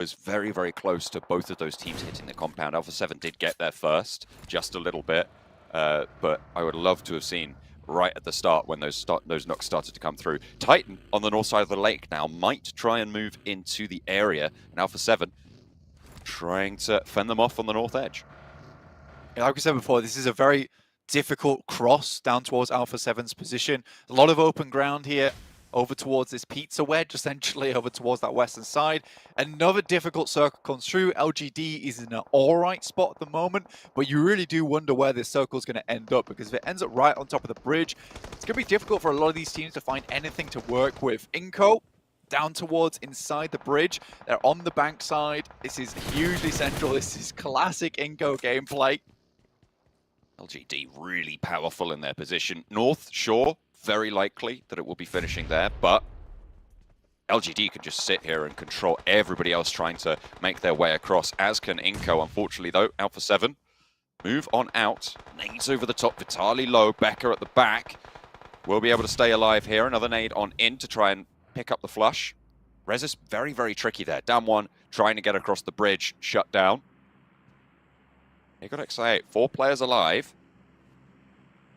was very, very close to both of those teams hitting the compound. Alpha 7 did get there first, just a little bit, but I would love to have seen right at the start when those knocks started to come through. Titan on the north side of the lake now might try and move into the area, and Alpha 7 trying to fend them off on the north edge. Yeah, like we said before, this is a very difficult cross down towards Alpha 7's position. A lot of open ground here over towards this pizza wedge, essentially over towards that western side. Another difficult circle comes through. LGD is in an alright spot at the moment, but you really do wonder where this circle is going to end up, because if it ends up right on top of the bridge, it's going to be difficult for a lot of these teams to find anything to work with. Inco down towards inside the bridge. They're on the bank side. This is hugely central. This is classic Inco gameplay. LGD really powerful in their position. North Shore, very likely that it will be finishing there, but LGD can just sit here and control everybody else trying to make their way across, as can Inco. Unfortunately, though, Alpha 7 move on out. Nades over the top, Vitali low, Becker at the back. Will be able to stay alive here. Another nade on in to try and pick up the flush. Rezus very, very tricky there. Down one, trying to get across the bridge, shut down. They got XI8, 4 players alive.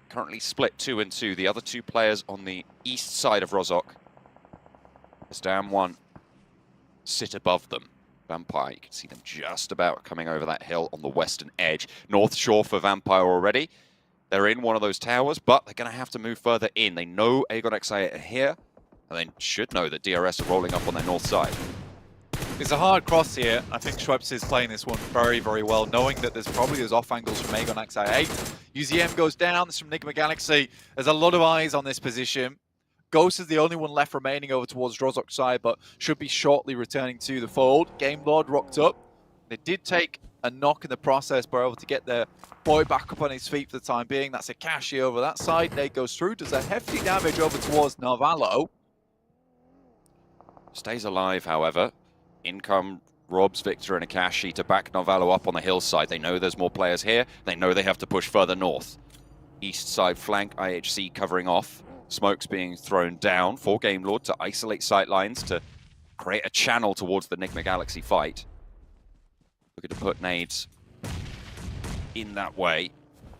Currently split 2 and 2. The other 2 players on the east side of Rozhok. As Dam 1 sit above them. Vampire, you can see them just about coming over that hill on the western edge. North Shore for Vampire already. They're in one of those towers, but they're going to have to move further in. They know Aegon XI8 are here, and they should know that DRS are rolling up on their north side. It's a hard cross here. I think Schweppes is playing this one very, very well, knowing that there's probably those off angles from Aegon XI8. UZM goes down, there's from Enigma Galaxy. There's a lot of eyes on this position. Ghost is the only one left remaining over towards Rozhok's side, but should be shortly returning to the fold. Game Lord rocked up. They did take a knock in the process, but were able to get their boy back up on his feet for the time being. That's Akashi over that side. Nate goes through, does a hefty damage over towards Narvalo. Stays alive, however. In come Robs, Victor, and Akashi to back Narvalo up on the hillside. They know there's more players here. They know they have to push further north. East side flank, IHC covering off. Smokes being thrown down for Game Lord to isolate sightlines to create a channel towards the Enigma Galaxy fight. Looking to put nades in that way.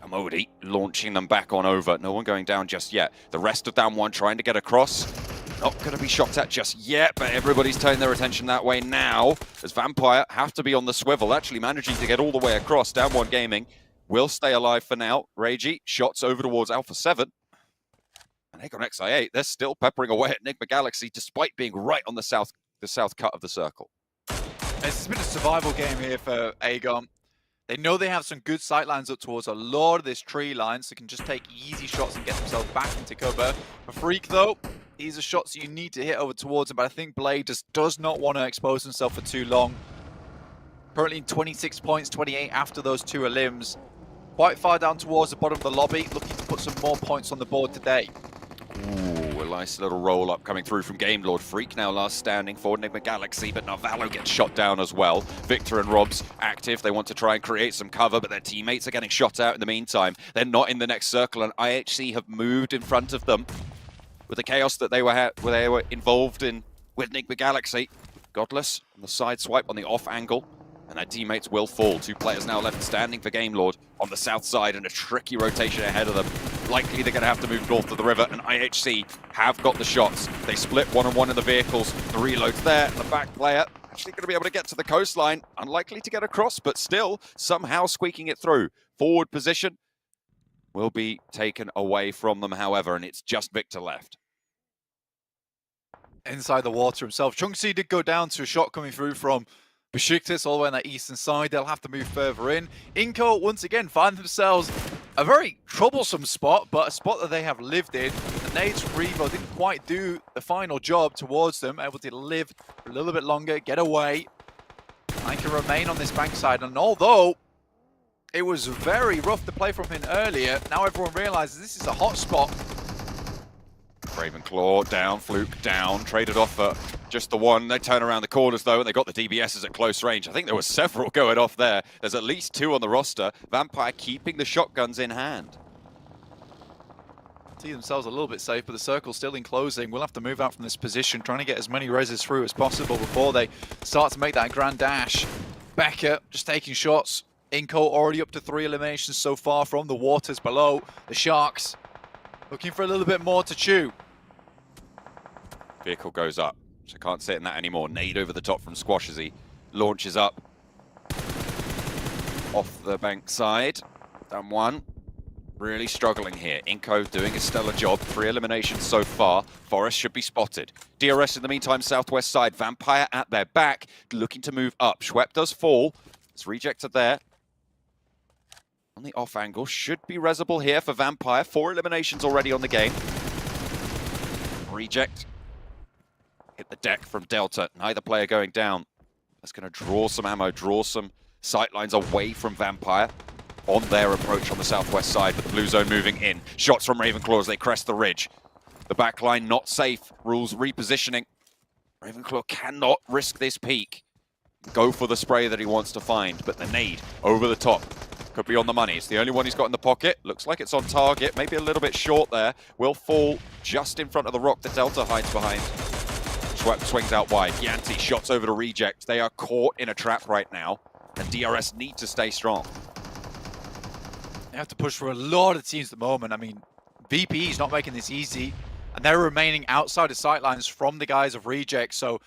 Amodi launching them back on over. No one going down just yet. The rest of down one trying to get across. Not going to be shot at just yet, but everybody's turning their attention that way now, as Vampire have to be on the swivel, actually managing to get all the way across. Down one gaming will stay alive for now. Reiji, shots over towards Alpha 7. And Aegon XI8, they're still peppering away at Enigma Galaxy, despite being right on the south cut of the circle. It's been a survival game here for Aegon. They know they have some good sight lines up towards a lot of this tree line, so they can just take easy shots and get themselves back into cover. For Freak, though, these are shots you need to hit over towards him, but I think Blade just does not want to expose himself for too long. Currently in 26 points, 28 after those 2 elims. Quite far down towards the bottom of the lobby, looking to put some more points on the board today. Ooh, a nice little roll-up coming through from Game Lord. Freak now last standing for Enigma Galaxy, but Narvalo gets shot down as well. Victor and Robs active. They want to try and create some cover, but their teammates are getting shot out in the meantime. They're not in the next circle, and IHC have moved in front of them. With the chaos that they were involved in with Enigma Galaxy. Godless on the side swipe on the off angle, and their teammates will fall. 2 players now left standing for Game Lord on the south side, and a tricky rotation ahead of them. Likely they're going to have to move north of the river, and IHC have got the shots. They split 1-on-1 in the vehicles. The reload's there, and the back player actually going to be able to get to the coastline. Unlikely to get across, but still somehow squeaking it through. Forward position will be taken away from them, however, and it's just Victor left. Inside the water himself. Chunksy did go down to a shot coming through from Besiktas all the way on that eastern side. They'll have to move further in. Inco, once again, find themselves a very troublesome spot, but a spot that they have lived in. The nades from Revo didn't quite do the final job towards them, able to live for a little bit longer, get away. I can remain on this bank side, and although it was very rough to play from him earlier, now everyone realizes this is a hot spot. Ravenclaw down, Fluke down, traded off for just the one. They turn around the corners though, and they got the DBSs at close range. I think there were several going off there. There's at least 2 on the roster. Vampire keeping the shotguns in hand. see themselves a little bit safe, but the circle's still enclosing. We'll have to move out from this position, trying to get as many reses through as possible before they start to make that grand dash. Becker just taking shots. Inco already up to 3 eliminations so far from the waters below. The Sharks looking for a little bit more to chew. Vehicle goes up, so can't sit in that anymore. Nade over the top from Squash as he launches up. Off the bank side. Done one. Really struggling here. Inco doing a stellar job. 3 eliminations so far. Forest should be spotted. DRS in the meantime, southwest side. Vampire at their back, looking to move up. Schwepp does fall. It's rejected there. On the off angle, should be resable here for Vampire. 4 eliminations already on the game. Reject. Hit the deck from Delta. Neither player going down. That's going to draw some ammo, draw some sightlines away from Vampire on their approach on the southwest side, but the blue zone moving in. Shots from Ravenclaw as they crest the ridge. The backline not safe. Rules repositioning. Ravenclaw cannot risk this peak. Go for the spray that he wants to find, but the nade over the top could be on the money. It's the only one he's got in the pocket. Looks like it's on target, maybe a little bit short there. Will fall just in front of the rock that Delta hides behind. Schwepp swings out wide. Yanti shots over to reject. They are caught in a trap right now, and DRS need to stay strong. They have to push for a lot of teams at the moment. I mean, VPE is not making this easy, and they're remaining outside of sightlines from the guys of reject. So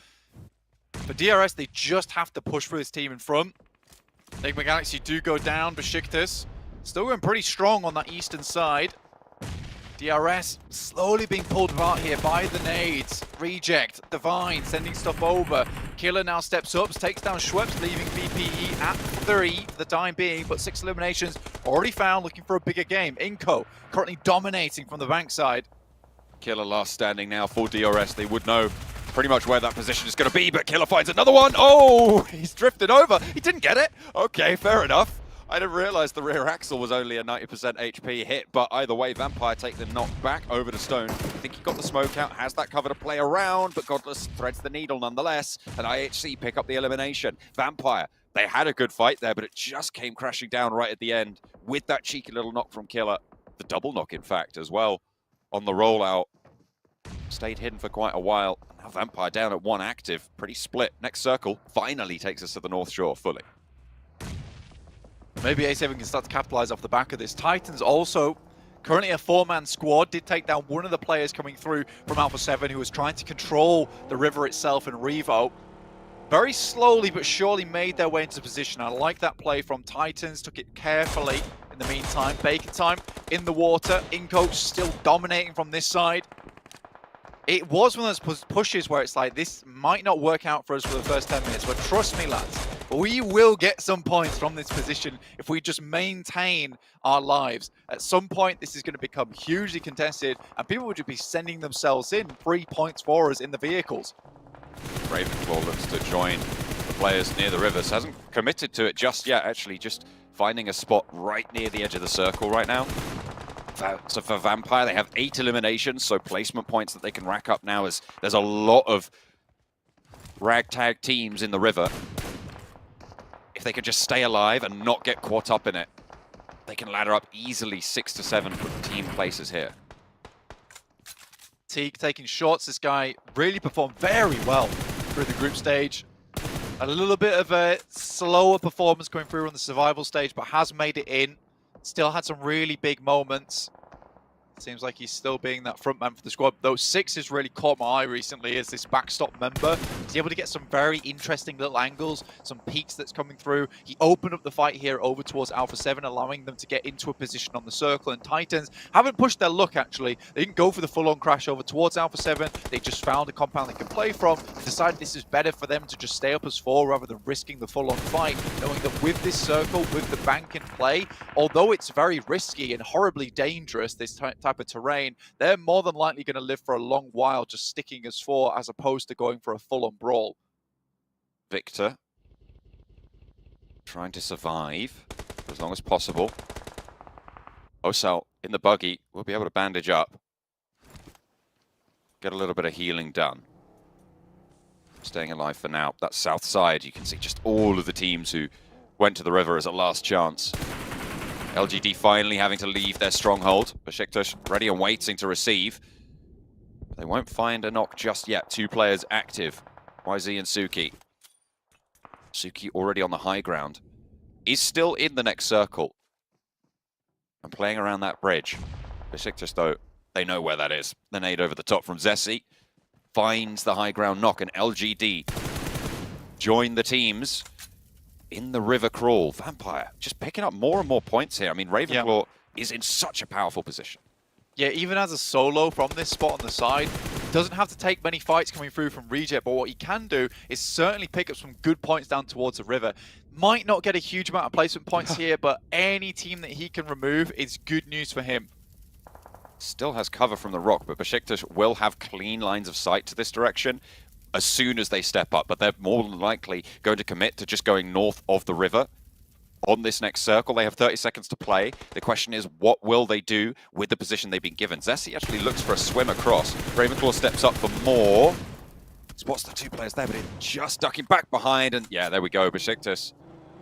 for DRS, they just have to push for this team in front. Enigma Galaxy do go down. Besiktas still going pretty strong on that eastern side. DRS slowly being pulled apart here by the nades. Reject, Divine sending stuff over. Killer now steps up, takes down Schweppes, leaving VPE at 3 for the time being, but 6 eliminations already found, looking for a bigger game. Inco currently dominating from the bank side. Killer last standing now for DRS. They would know pretty much where that position is going to be, but Killer finds another one. Oh, he's drifted over. He didn't get it. Okay, fair enough. I didn't realize the rear axle was only a 90% HP hit, but either way, Vampire take the knock back over to Stone. I think he got the smoke out, has that cover to play around, but Godless threads the needle nonetheless, and IHC pick up the elimination. Vampire, they had a good fight there, but it just came crashing down right at the end with that cheeky little knock from Killer. The double knock, in fact, as well, on the rollout. Stayed hidden for quite a while. Now Vampire down at 1 active, pretty split. Next circle finally takes us to the North Shore fully. Maybe A7 can start to capitalize off the back of this. Titans also currently a 4-man squad. Did take down one of the players coming through from Alpha 7 who was trying to control the river itself in Revo. Very slowly but surely made their way into position. I like that play from Titans. Took it carefully in the meantime. Bacon time in the water. Inco still dominating from this side. It was one of those pushes where it's like, this might not work out for us for the first 10 minutes, but trust me, lads, we will get some points from this position if we just maintain our lives. At some point, this is going to become hugely contested, and people would just be sending themselves in 3 points for us in the vehicles. Ravenclaw looks to join the players near the rivers. Hasn't committed to it just yet, actually, just finding a spot right near the edge of the circle right now. So for Vampire, they have 8 eliminations, so placement points that they can rack up now as there's a lot of ragtag teams in the river. If they can just stay alive and not get caught up in it, they can ladder up easily 6 to 7 team places here. Teague taking shots. This guy really performed very well through the group stage. A little bit of a slower performance going through on the survival stage, but has made it in. Still had some really big moments. Seems like he's still being that front man for the squad. Though 6 has really caught my eye recently as this backstop member. He's able to get some very interesting little angles, some peaks that's coming through. He opened up the fight here over towards Alpha 7, allowing them to get into a position on the circle. And Titans haven't pushed their luck, actually. They didn't go for the full-on crash over towards Alpha 7. They just found a compound they can play from. Decided this is better for them to just stay up as 4 rather than risking the full-on fight, knowing that with this circle, with the bank in play, although it's very risky and horribly dangerous, this type of terrain, they're more than likely going to live for a long while just sticking as 4 as opposed to going for a full-on brawl. Victor trying to survive for as long as possible. Osal in the buggy will be able to bandage up, get a little bit of healing done. Staying alive for now. That south side, you can see just all of the teams who went to the river as a last chance. LGD finally having to leave their stronghold. Besiktas ready and waiting to receive. They won't find a knock just yet. 2 players active, YZ and Suki. Suki already on the high ground. Is still in the next circle and playing around that bridge. Besiktas, though, they know where that is. The nade over the top from Zessi finds the high ground knock, and LGD join the teams in the river crawl. Vampire just picking up more and more points here. I mean, Ravenclaw is in such a powerful position. Yeah, even as a solo from this spot on the side, doesn't have to take many fights coming through from Reject, but what he can do is certainly pick up some good points down towards the river. Might not get a huge amount of placement points here, but any team that he can remove is good news for him. Still has cover from the rock, but Besiktas will have clean lines of sight to this direction as soon as they step up, but they're more than likely going to commit to just going north of the river. On this next circle, they have 30 seconds to play. The question is, what will they do with the position they've been given? Zessi actually looks for a swim across. Ravenclaw steps up for more. Spots the 2 players there, but it's just ducking back behind. And yeah, there we go, Besiktas.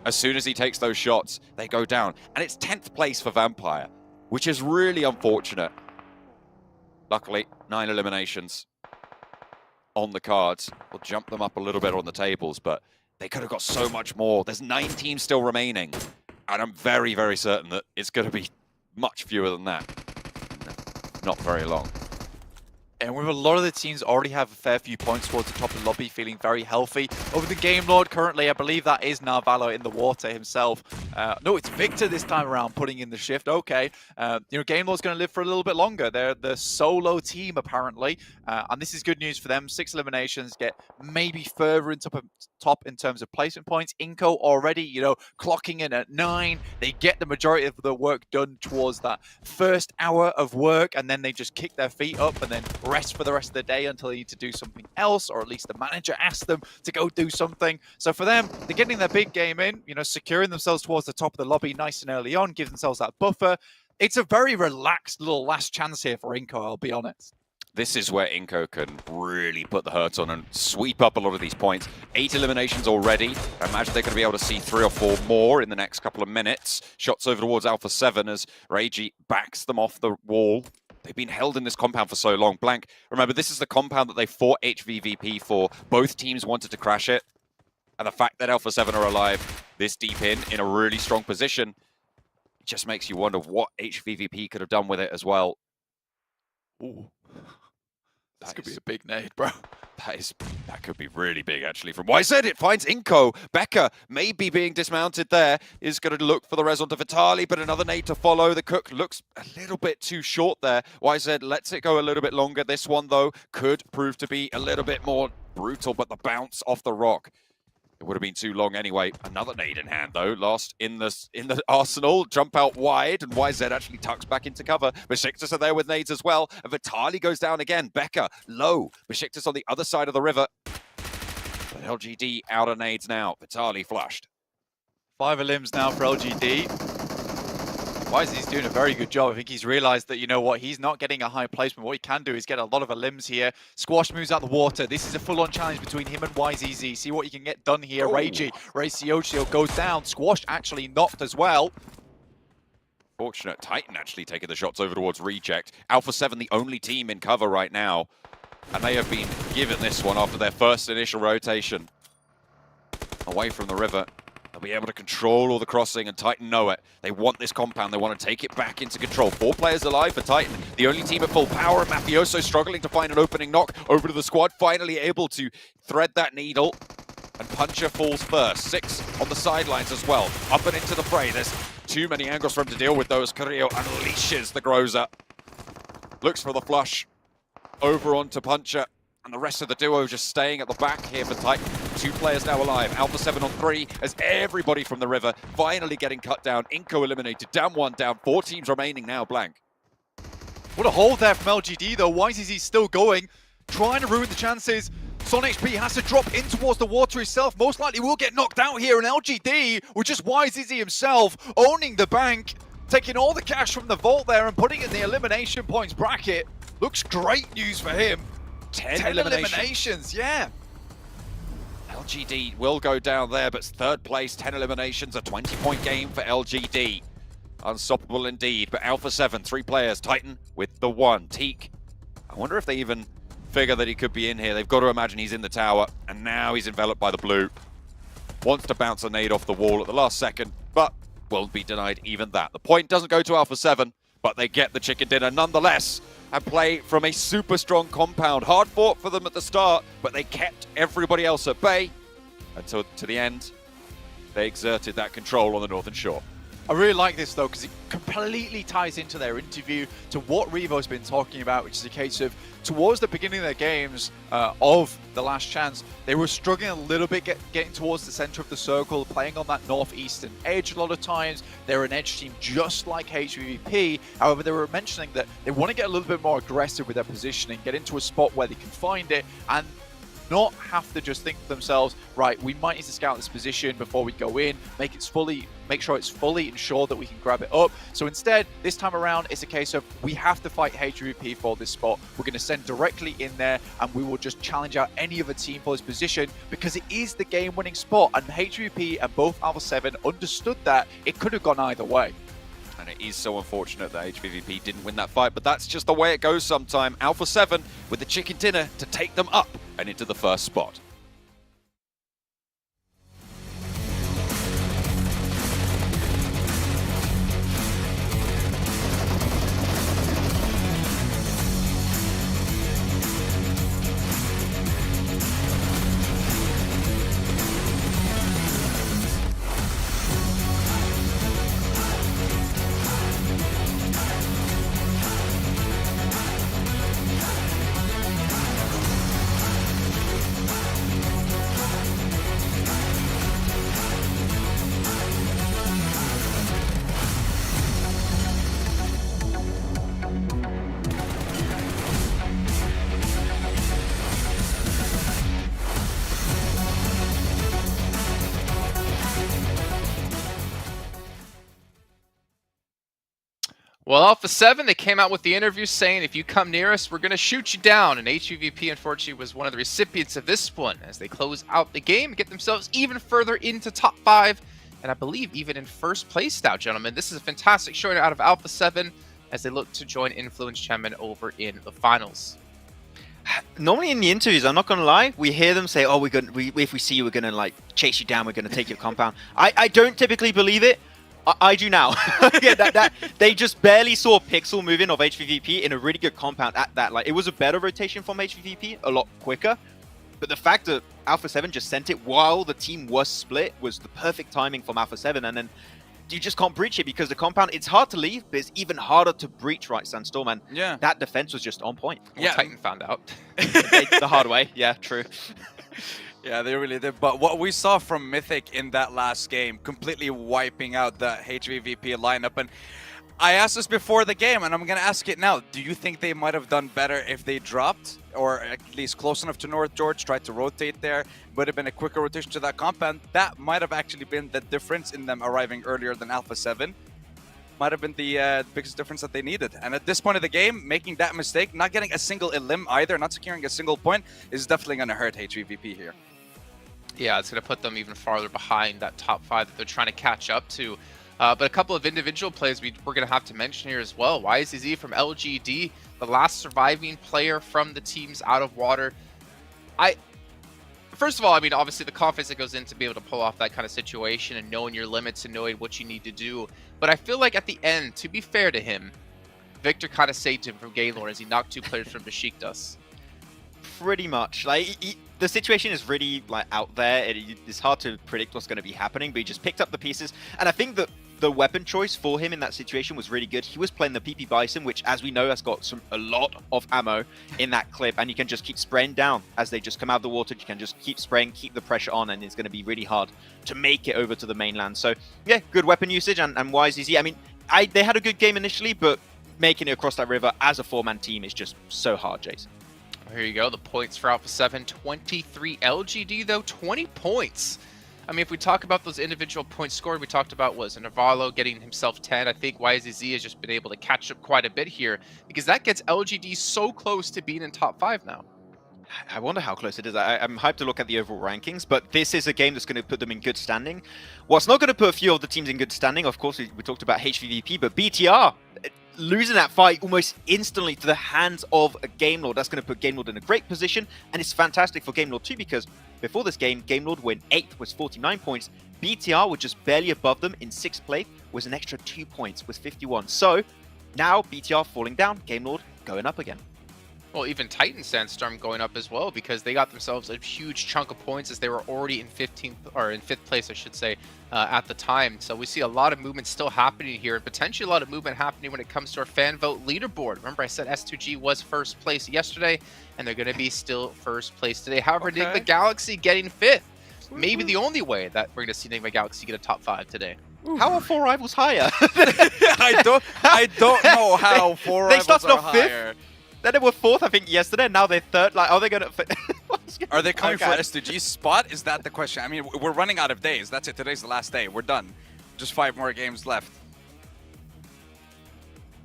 As soon as he takes those shots, they go down. And it's 10th place for Vampire, which is really unfortunate. Luckily, 9 eliminations on the cards. We'll jump them up a little bit on the tables, but they could have got so much more. There's 9 teams still remaining, and I'm very, very certain that it's going to be much fewer than that. Not very long. And with a lot of the teams already have a fair few points towards the top of the lobby, feeling very healthy. Over the Game Lord currently, I believe that is now Valor in the water himself. No, it's Victor this time around putting in the shift. Okay, Game Lord's going to live for a little bit longer. They're the solo team apparently, and this is good news for them. 6 eliminations, get maybe further into top in terms of placement points. Inco already, clocking in at 9. They get the majority of the work done towards that first hour of work, and then they just kick their feet up and then rest for the rest of the day until they need to do something else, or at least the manager asks them to go do something. So for them, they're getting their big game in, securing themselves towards the top of the lobby nice and early on, give themselves that buffer. It's a very relaxed little last chance here for Inco, I'll be honest. This is where Inco can really put the hurt on and sweep up a lot of these points. 8 eliminations already. I imagine they're going to be able to see 3 or 4 more in the next couple of minutes. Shots over towards Alpha 7 as Reiji backs them off the wall. They've been held in this compound for so long. Blank, remember, this is the compound that they fought HVVP for. Both teams wanted to crash it. And the fact that Alpha 7 are alive this deep in a really strong position, it just makes you wonder what HVVP could have done with it as well. Ooh. This could be a big nade, bro. That could be really big, actually. From YZ, it finds Inco. Becca, maybe being dismounted there, is going to look for the res onto Vitali, but another nade to follow. The Cook looks a little bit too short there. YZ lets it go a little bit longer. This one, though, could prove to be a little bit more brutal, but the bounce off the rock, it would have been too long anyway. Another nade in hand, though. Lost in the arsenal. Jump out wide, and YZ actually tucks back into cover. Besiktas are there with nades as well. And Vitali goes down again. Becca, low. Besiktas on the other side of the river. But LGD out of nades now. Vitali flushed. 5 elims now for LGD. He's doing a very good job. I think he's realized that, he's not getting a high placement. What he can do is get a lot of elims here. Squash moves out the water. This is a full-on challenge between him and YZZ. See what you can get done here. Reiji, Raciocio goes down. Squash actually knocked as well. Fortunate. Titan actually taking the shots over towards Reject. Alpha 7, the only team in cover right now. And they have been given this one after their first initial rotation. Away from the river. They'll be able to control all the crossing, and Titan know it. They want this compound. They want to take it back into control. 4 players alive for Titan. The only team at full power, and Mafioso struggling to find an opening knock over to the squad. Finally able to thread that needle, and Puncher falls first. 6 on the sidelines as well. Up and into the fray. There's too many angles for him to deal with those. Carrillo unleashes the Groza. Looks for the flush. Over onto Puncher. And the rest of the duo just staying at the back here for Titan. 2 players now alive. Alpha 7 on 3 as everybody from the river finally getting cut down. Inco eliminated. Down 1, down 4 teams remaining now. Blank. What a hold there from LGD though. YZZ still going, trying to ruin the chances. Son HP has to drop in towards the water himself. Most likely will get knocked out here. And LGD, with just YZZ himself, owning the bank, taking all the cash from the vault there and putting it in the elimination points bracket. Looks great news for him. 10 eliminations, yeah. LGD will go down there, but 3rd place, 10 eliminations, a 20-point game for LGD. Unstoppable indeed, but Alpha 7, 3 players, Titan with the 1, Teak. I wonder if they even figure that he could be in here. They've got to imagine he's in the tower, and now he's enveloped by the blue. Wants to bounce a nade off the wall at the last second, but will be denied even that. The point doesn't go to Alpha 7, but they get the chicken dinner nonetheless, and play from a super strong compound. Hard fought for them at the start, but they kept everybody else at bay until to the end. They exerted that control on the Northern Shore. I really like this though, because it completely ties into their interview to what Revo's been talking about, which is a case of towards the beginning of their games of the last chance, they were struggling a little bit getting towards the center of the circle, playing on that northeastern edge a lot of times. They're an edge team just like HVVP. However, they were mentioning that they want to get a little bit more aggressive with their positioning, get into a spot where they can find it, and not have to just think to themselves, right, we might need to scout this position before we go in, make sure it's fully ensured that we can grab it up. So instead, this time around, it's a case of we have to fight HVP for this spot. We're going to send directly in there, and we will just challenge out any other team for this position, because it is the game-winning spot, and HVP and both Alpha 7 understood that it could have gone either way. And it is so unfortunate that HVVP didn't win that fight, but that's just the way it goes sometime. Alpha 7 with the chicken dinner to take them up and into the first spot. Well, Alpha 7, they came out with the interview saying, if you come near us, we're going to shoot you down. And HVVP, unfortunately, was one of the recipients of this one as they close out the game and get themselves even further into top 5. And I believe even in first place now, gentlemen. This is a fantastic showing out of Alpha 7 as they look to join Influence Chairman over in the finals. Normally in the interviews, I'm not going to lie, we hear them say, oh, if we see you, we're going to like chase you down, we're going to take your compound. I don't typically believe it. I do now. Yeah, they just barely saw a pixel moving of HVVP in a really good compound at that. Like, it was a better rotation from HVVP, a lot quicker. But the fact that Alpha 7 just sent it while the team was split was the perfect timing from Alpha 7. And then you just can't breach it because the compound, it's hard to leave, but it's even harder to breach Right Sandstorm. And yeah, that defense was just on point. Well, yeah, Titan found out. The hard way. Yeah, true. Yeah, they really did. But what we saw from Mythic in that last game, completely wiping out the HVVP lineup. And I asked this before the game, and I'm going to ask it now. Do you think they might have done better if they dropped, or at least close enough to North George, tried to rotate there? Would have been a quicker rotation to that compound. That might have actually been the difference in them arriving earlier than Alpha 7. Might have been the biggest difference that they needed. And at this point of the game, making that mistake, not getting a single elim either, not securing a single point, is definitely going to hurt HVVP here. Yeah, it's going to put them even farther behind that top 5 that they're trying to catch up to. But a couple of individual plays we're going to have to mention here as well. YZZ from LGD, the last surviving player from the teams out of water. First of all, I mean, obviously the confidence that goes in to be able to pull off that kind of situation and knowing your limits and knowing what you need to do. But I feel like at the end, to be fair to him, Victor kind of saved him from Gaylord as he knocked 2 players from Besiktas. Pretty much. Like, the situation is really like out there. It's hard to predict what's going to be happening, but he just picked up the pieces. And I think that the weapon choice for him in that situation was really good. He was playing the PP Bison, which, as we know, has got a lot of ammo in that clip, and you can just keep spraying down as they just come out of the water. You can just keep spraying, keep the pressure on, and it's going to be really hard to make it over to the mainland. So, yeah, good weapon usage, and YZZ. I mean, they had a good game initially, but making it across that river as a 4-man team is just so hard, Jason. Here you go, the points for Alpha 7, 23. LGD, though, 20 points. I mean, if we talk about those individual points scored, we talked about was Navarro getting himself 10. I think YZZ has just been able to catch up quite a bit here because that gets LGD so close to being in top 5 now. I wonder how close it is. I'm hyped to look at the overall rankings, but this is a game that's going to put them in good standing. What's not going to put a few of the teams in good standing, of course, we talked about HVVP, but BTR losing that fight almost instantly to the hands of a Game Lord. That's going to put Game Lord in a great position, and it's fantastic for Game Lord too, because before this game, Game Lord went 8th with 49 points. BTR were just barely above them in 6th place, was an extra 2 points with 51. So now BTR falling down, Game Lord going up again. Well, even Titan Sandstorm going up as well, because they got themselves a huge chunk of points as they were already in 15th or in 5th place, I should say, at the time. So we see a lot of movement still happening here, and potentially a lot of movement happening when it comes to our fan vote leaderboard. Remember, I said S2G was first place yesterday, and they're going to be still first place today. However, Okay. Enigma Galaxy getting 5th. Maybe the only way that we're going to see Enigma Galaxy get a top 5 today. How are 4 rivals higher? I don't know how 4 They rivals started are off 5th. higher. Then they were 4th, I think, yesterday. Now they're 3rd. Like, are they going to... Are they coming Okay. for S2G's spot? Is that the question? I mean, we're running out of days. That's it. Today's the last day. We're done. Just 5 more games left.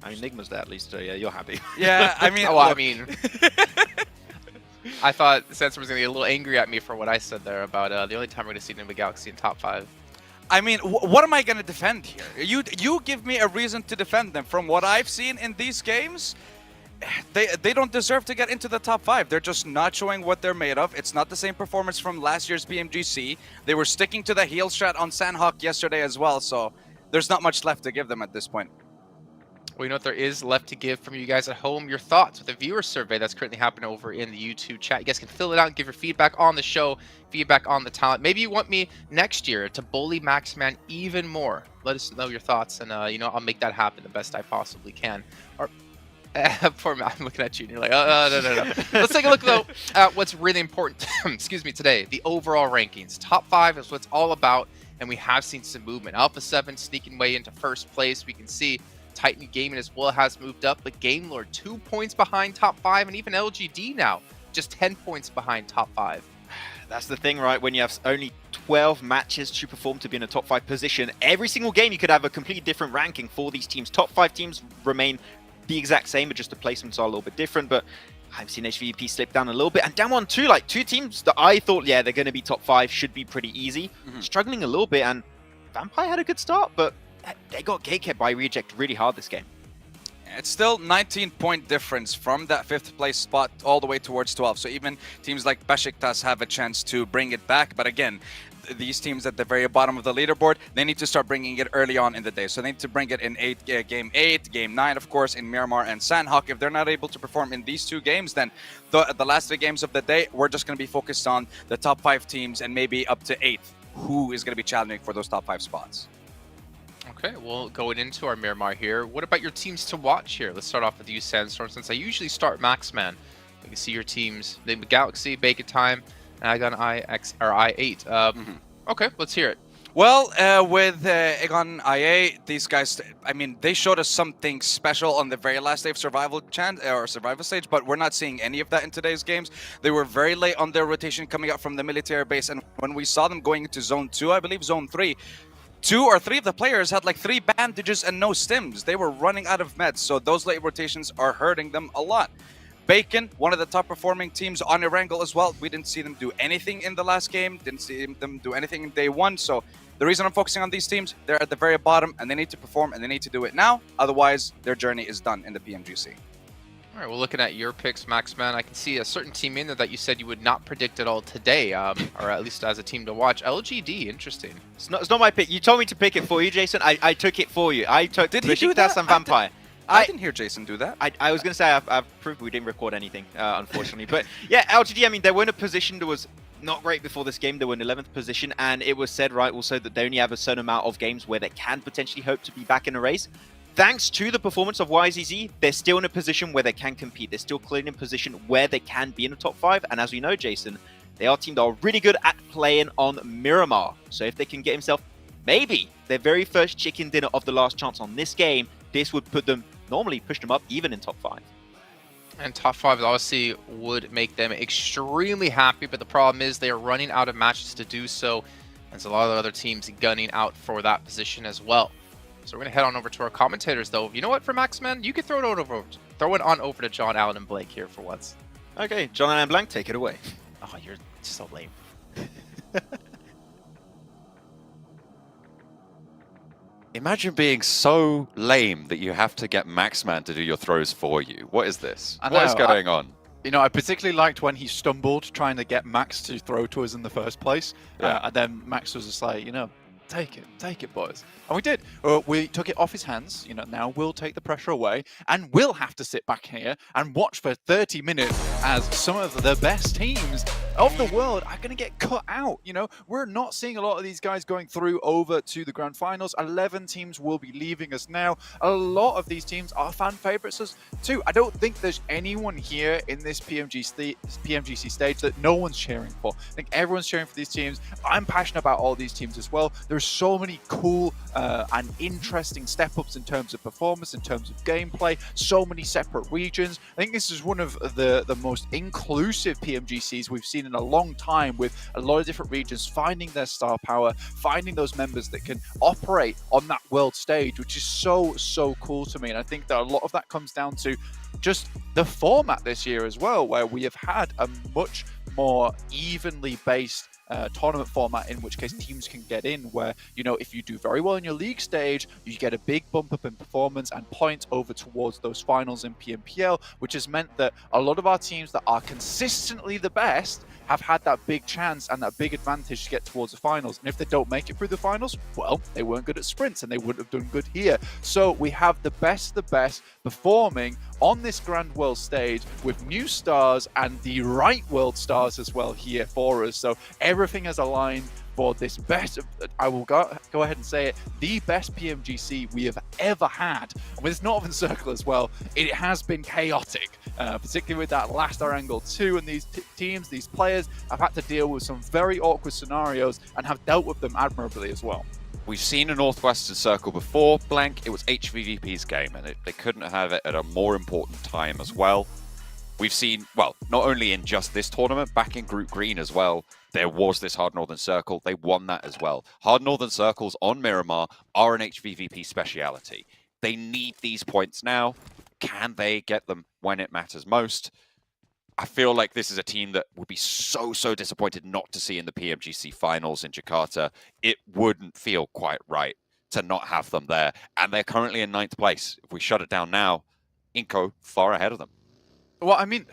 I mean, Enigma's there at least, so yeah, you're happy. Yeah, I mean, Oh, I look, mean, I thought Sensor was going to get a little angry at me for what I said there about the only time we're going to see Enigma Galaxy in top 5. I mean, what am I going to defend here? You give me a reason to defend them. From what I've seen in these games, they don't deserve to get into the top 5. They're just not showing what they're made of. It's not the same performance from last year's BMGC. They were sticking to the heal strat on Sandhawk yesterday as well, so there's not much left to give them at this point. Well, you know what there is left to give from you guys at home? Your thoughts with the viewer survey that's currently happening over in the YouTube chat. You guys can fill it out and give your feedback on the show, feedback on the talent. Maybe you want me next year to bully Maxman even more. Let us know your thoughts, and you know, I'll make that happen the best I possibly can. Or poor Matt, I'm looking at you, and you're like, no. Let's take a look, though, at what's really important, excuse me, today. The overall rankings. Top 5 is what's all about, and we have seen some movement. Alpha 7 sneaking way into first place. We can see Titan Gaming as well has moved up, but Game Lord 2 points behind top 5, and even LGD now just 10 points behind top 5. That's the thing, right? When you have only 12 matches to perform to be in a top 5 position, every single game you could have a completely different ranking for these teams. Top 5 teams remain the exact same, but just the placements are a little bit different. But I've seen HVP slip down a little bit, and Damwon too, like 2 teams that I thought, yeah, they're going to be top 5, should be pretty easy. Struggling a little bit, and Vampire had a good start, but they got gatekept by Reject really hard this game. It's still 19-point difference from that 5th place spot all the way towards 12. So even teams like Besiktas have a chance to bring it back. But again, these teams at the very bottom of the leaderboard, they need to start bringing it early on in the day. So they need to bring it in game 8, game 9, of course, in Miramar and Sandhawk. If they're not able to perform in these 2 games, then the last 3 games of the day, we're just going to be focused on the top 5 teams and maybe up to 8th, who is going to be challenging for those top 5 spots. Okay, well, going into our Miramar here, what about your teams to watch here? Let's start off with you, Sandstorm, since I usually start Maxman. You can see your teams, the Galaxy, Bacon Time, and Aegon I8. Okay, let's hear it. Well, with Aegon IA, these guys, I mean, they showed us something special on the very last day of survival stage, but we're not seeing any of that in today's games. They were very late on their rotation coming out from the military base, and when we saw them going into Zone 2, I believe Zone 3, 2 or 3 of the players had like 3 bandages and no stims. They were running out of meds, so those late rotations are hurting them a lot. Bacon, one of the top performing teams on Erangel as well. We didn't see them do anything in the last game, didn't see them do anything in day 1. So the reason I'm focusing on these teams, they're at the very bottom and they need to perform and they need to do it now. Otherwise, their journey is done in the PMGC. All right, well, looking at your picks, Maxman, I can see a certain team in there that you said you would not predict at all today, or at least as a team to watch. LGD, interesting. It's not my pick. You told me to pick it for you, Jason. I took it for you. I took Did he do that? and Vampire. I didn't hear Jason do that. I was going to say I've proved we didn't record anything, unfortunately. But yeah, LGD, I mean, they were in a position that was not great before this game. They were in 11th position, and it was said, right, also that they only have a certain amount of games where they can potentially hope to be back in a race. Thanks to the performance of YZZ, they're still in a position where they can compete. They're still clearly in a position where they can be in the top 5. And as we know, Jason, they are a team that are really good at playing on Miramar. So if they can get himself maybe their very first chicken dinner of the last chance on this game, this would put them, normally push them up even in top 5. And top 5 obviously would make them extremely happy, but the problem is they are running out of matches to do so. There's a lot of other teams gunning out for that position as well. So we're going to head on over to our commentators, though. You know what, for Maxman? You can throw it on over to John, Allen, and Blake here for once. Okay, John and Blank, take it away. Oh, you're so lame. Imagine being so lame that you have to get Maxman to do your throws for you. What is this? I What is know, going on? You know, I particularly liked when he stumbled trying to get Max to throw to us in the first place. Yeah. And then Max was just like, take it, boys. And we did. We took it off his hands. Now we'll take the pressure away, and we'll have to sit back here and watch for 30 minutes as some of the best teams of the world are going to get cut out. We're not seeing a lot of these guys going through over to the grand finals. 11 teams will be leaving us now. A lot of these teams are fan favorites too. I don't think there's anyone here in this PMGC stage that no one's cheering for. I think everyone's cheering for these teams. I'm passionate about all these teams as well. There's so many cool and interesting step-ups in terms of performance, in terms of gameplay, so many separate regions. I think this is one of the most inclusive PMGCs we've seen in a long time, with a lot of different regions finding their star power, finding those members that can operate on that world stage, which is so cool to me. And I think that a lot of that comes down to just the format this year as well, where we have had a much more evenly based tournament format, in which case teams can get in, where if you do very well in your league stage, you get a big bump up in performance and points over towards those finals in PMPL, which has meant that a lot of our teams that are consistently the best have had that big chance and that big advantage to get towards the finals. And if they don't make it through the finals, well, they weren't good at sprints and they wouldn't have done good here. So we have the best performing on this grand world stage, with new stars and the right world stars as well here for us. So everything has aligned for this best, I will go ahead and say it, the best PMGC we have ever had. And with this Northern Circle as well, it has been chaotic, particularly with that last Angle 2, and these teams, these players have had to deal with some very awkward scenarios and have dealt with them admirably as well. We've seen a Northwestern Circle before, Blank. It was HVVP's game, and they couldn't have it at a more important time as well. We've seen, well, not only in just this tournament, back in Group Green as well, there was this Hard Northern Circle. They won that as well. Hard Northern Circles on Miramar are an HVVP speciality. They need these points now. Can they get them when it matters most? I feel like this is a team that would be so disappointed not to see in the PMGC finals in Jakarta. It wouldn't feel quite right to not have them there. And they're currently in 9th place. If we shut it down now, Inco far ahead of them. Well, I mean,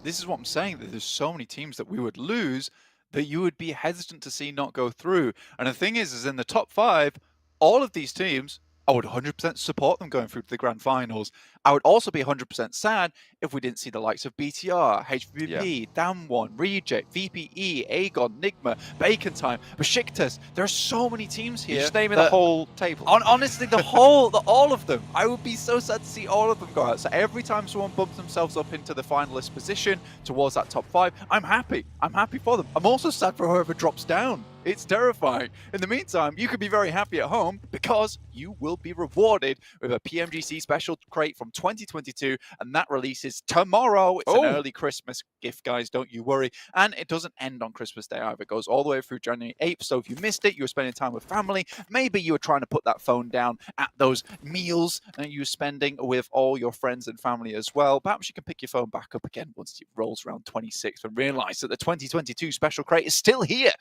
this is what I'm saying, that there's so many teams that we would lose that you would be hesitant to see not go through. And the thing is in the top 5, all of these teams, I would 100% support them going through to the grand finals. I would also be 100% sad if we didn't see the likes of BTR, HVP, Damwon, Reject, VPE, Aegon, Nigma, Bacon Time, Besiktas. There are so many teams here. You just name the whole table. Honestly, all of them. I would be so sad to see all of them go out. So every time someone bumps themselves up into the finalist position towards that top 5, I'm happy. I'm happy for them. I'm also sad for whoever drops down. It's terrifying. In the meantime, you could be very happy at home because you will be rewarded with a PMGC special crate from 2022, and that releases tomorrow. It's an early Christmas gift, guys, don't you worry. And it doesn't end on Christmas Day either. It goes all the way through January 8th, so if you missed it, you were spending time with family, maybe you were trying to put that phone down at those meals and you were spending with all your friends and family as well. Perhaps you can pick your phone back up again once it rolls around 26th and realize that the 2022 special crate is still here.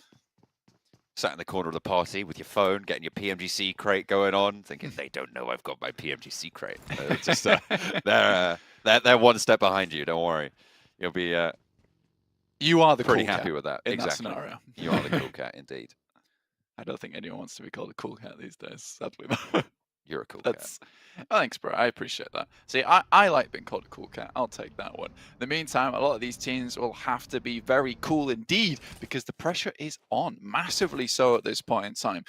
Sat in the corner of the party with your phone, getting your PMGC crate going on, thinking they don't know I've got my PMGC crate. Just, they're one step behind you. Don't worry, you'll be you are the pretty cool happy cat with that. in Exactly. that scenario. You are the cool cat, indeed. I don't think anyone wants to be called a cool cat these days, sadly. You're a cool cat. Oh, thanks, bro. I appreciate that. See, I like being called a cool cat. I'll take that one. In the meantime, a lot of these teams will have to be very cool indeed, because the pressure is on, massively so at this point in time.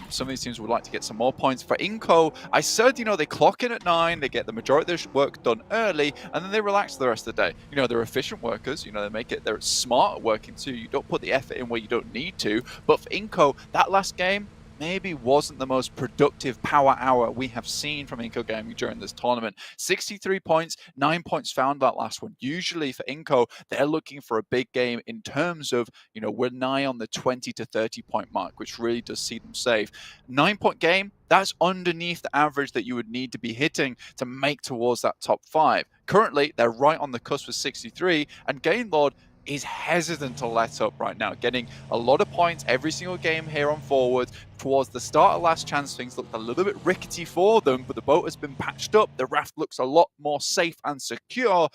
Some of these teams would like to get some more points. For Inco, I said, they clock in at 9, they get the majority of their work done early, and then they relax the rest of the day. They're efficient workers. They're smart at working too. You don't put the effort in where you don't need to. But for Inco, that last game, maybe wasn't the most productive power hour we have seen from Inco Gaming during this tournament. 63 points, 9 points found that last one. Usually for Inco, they're looking for a big game in terms of, you know, we're nigh on the 20 to 30 point mark, which really does see them safe. 9-point game, that's underneath the average that you would need to be hitting to make towards that top 5. Currently, they're right on the cusp with 63, and Gainlord is hesitant to let up right now, getting a lot of points every single game here on forward. Towards the start of last chance, things looked a little bit rickety for them, but the boat has been patched up. The raft looks a lot more safe and secure,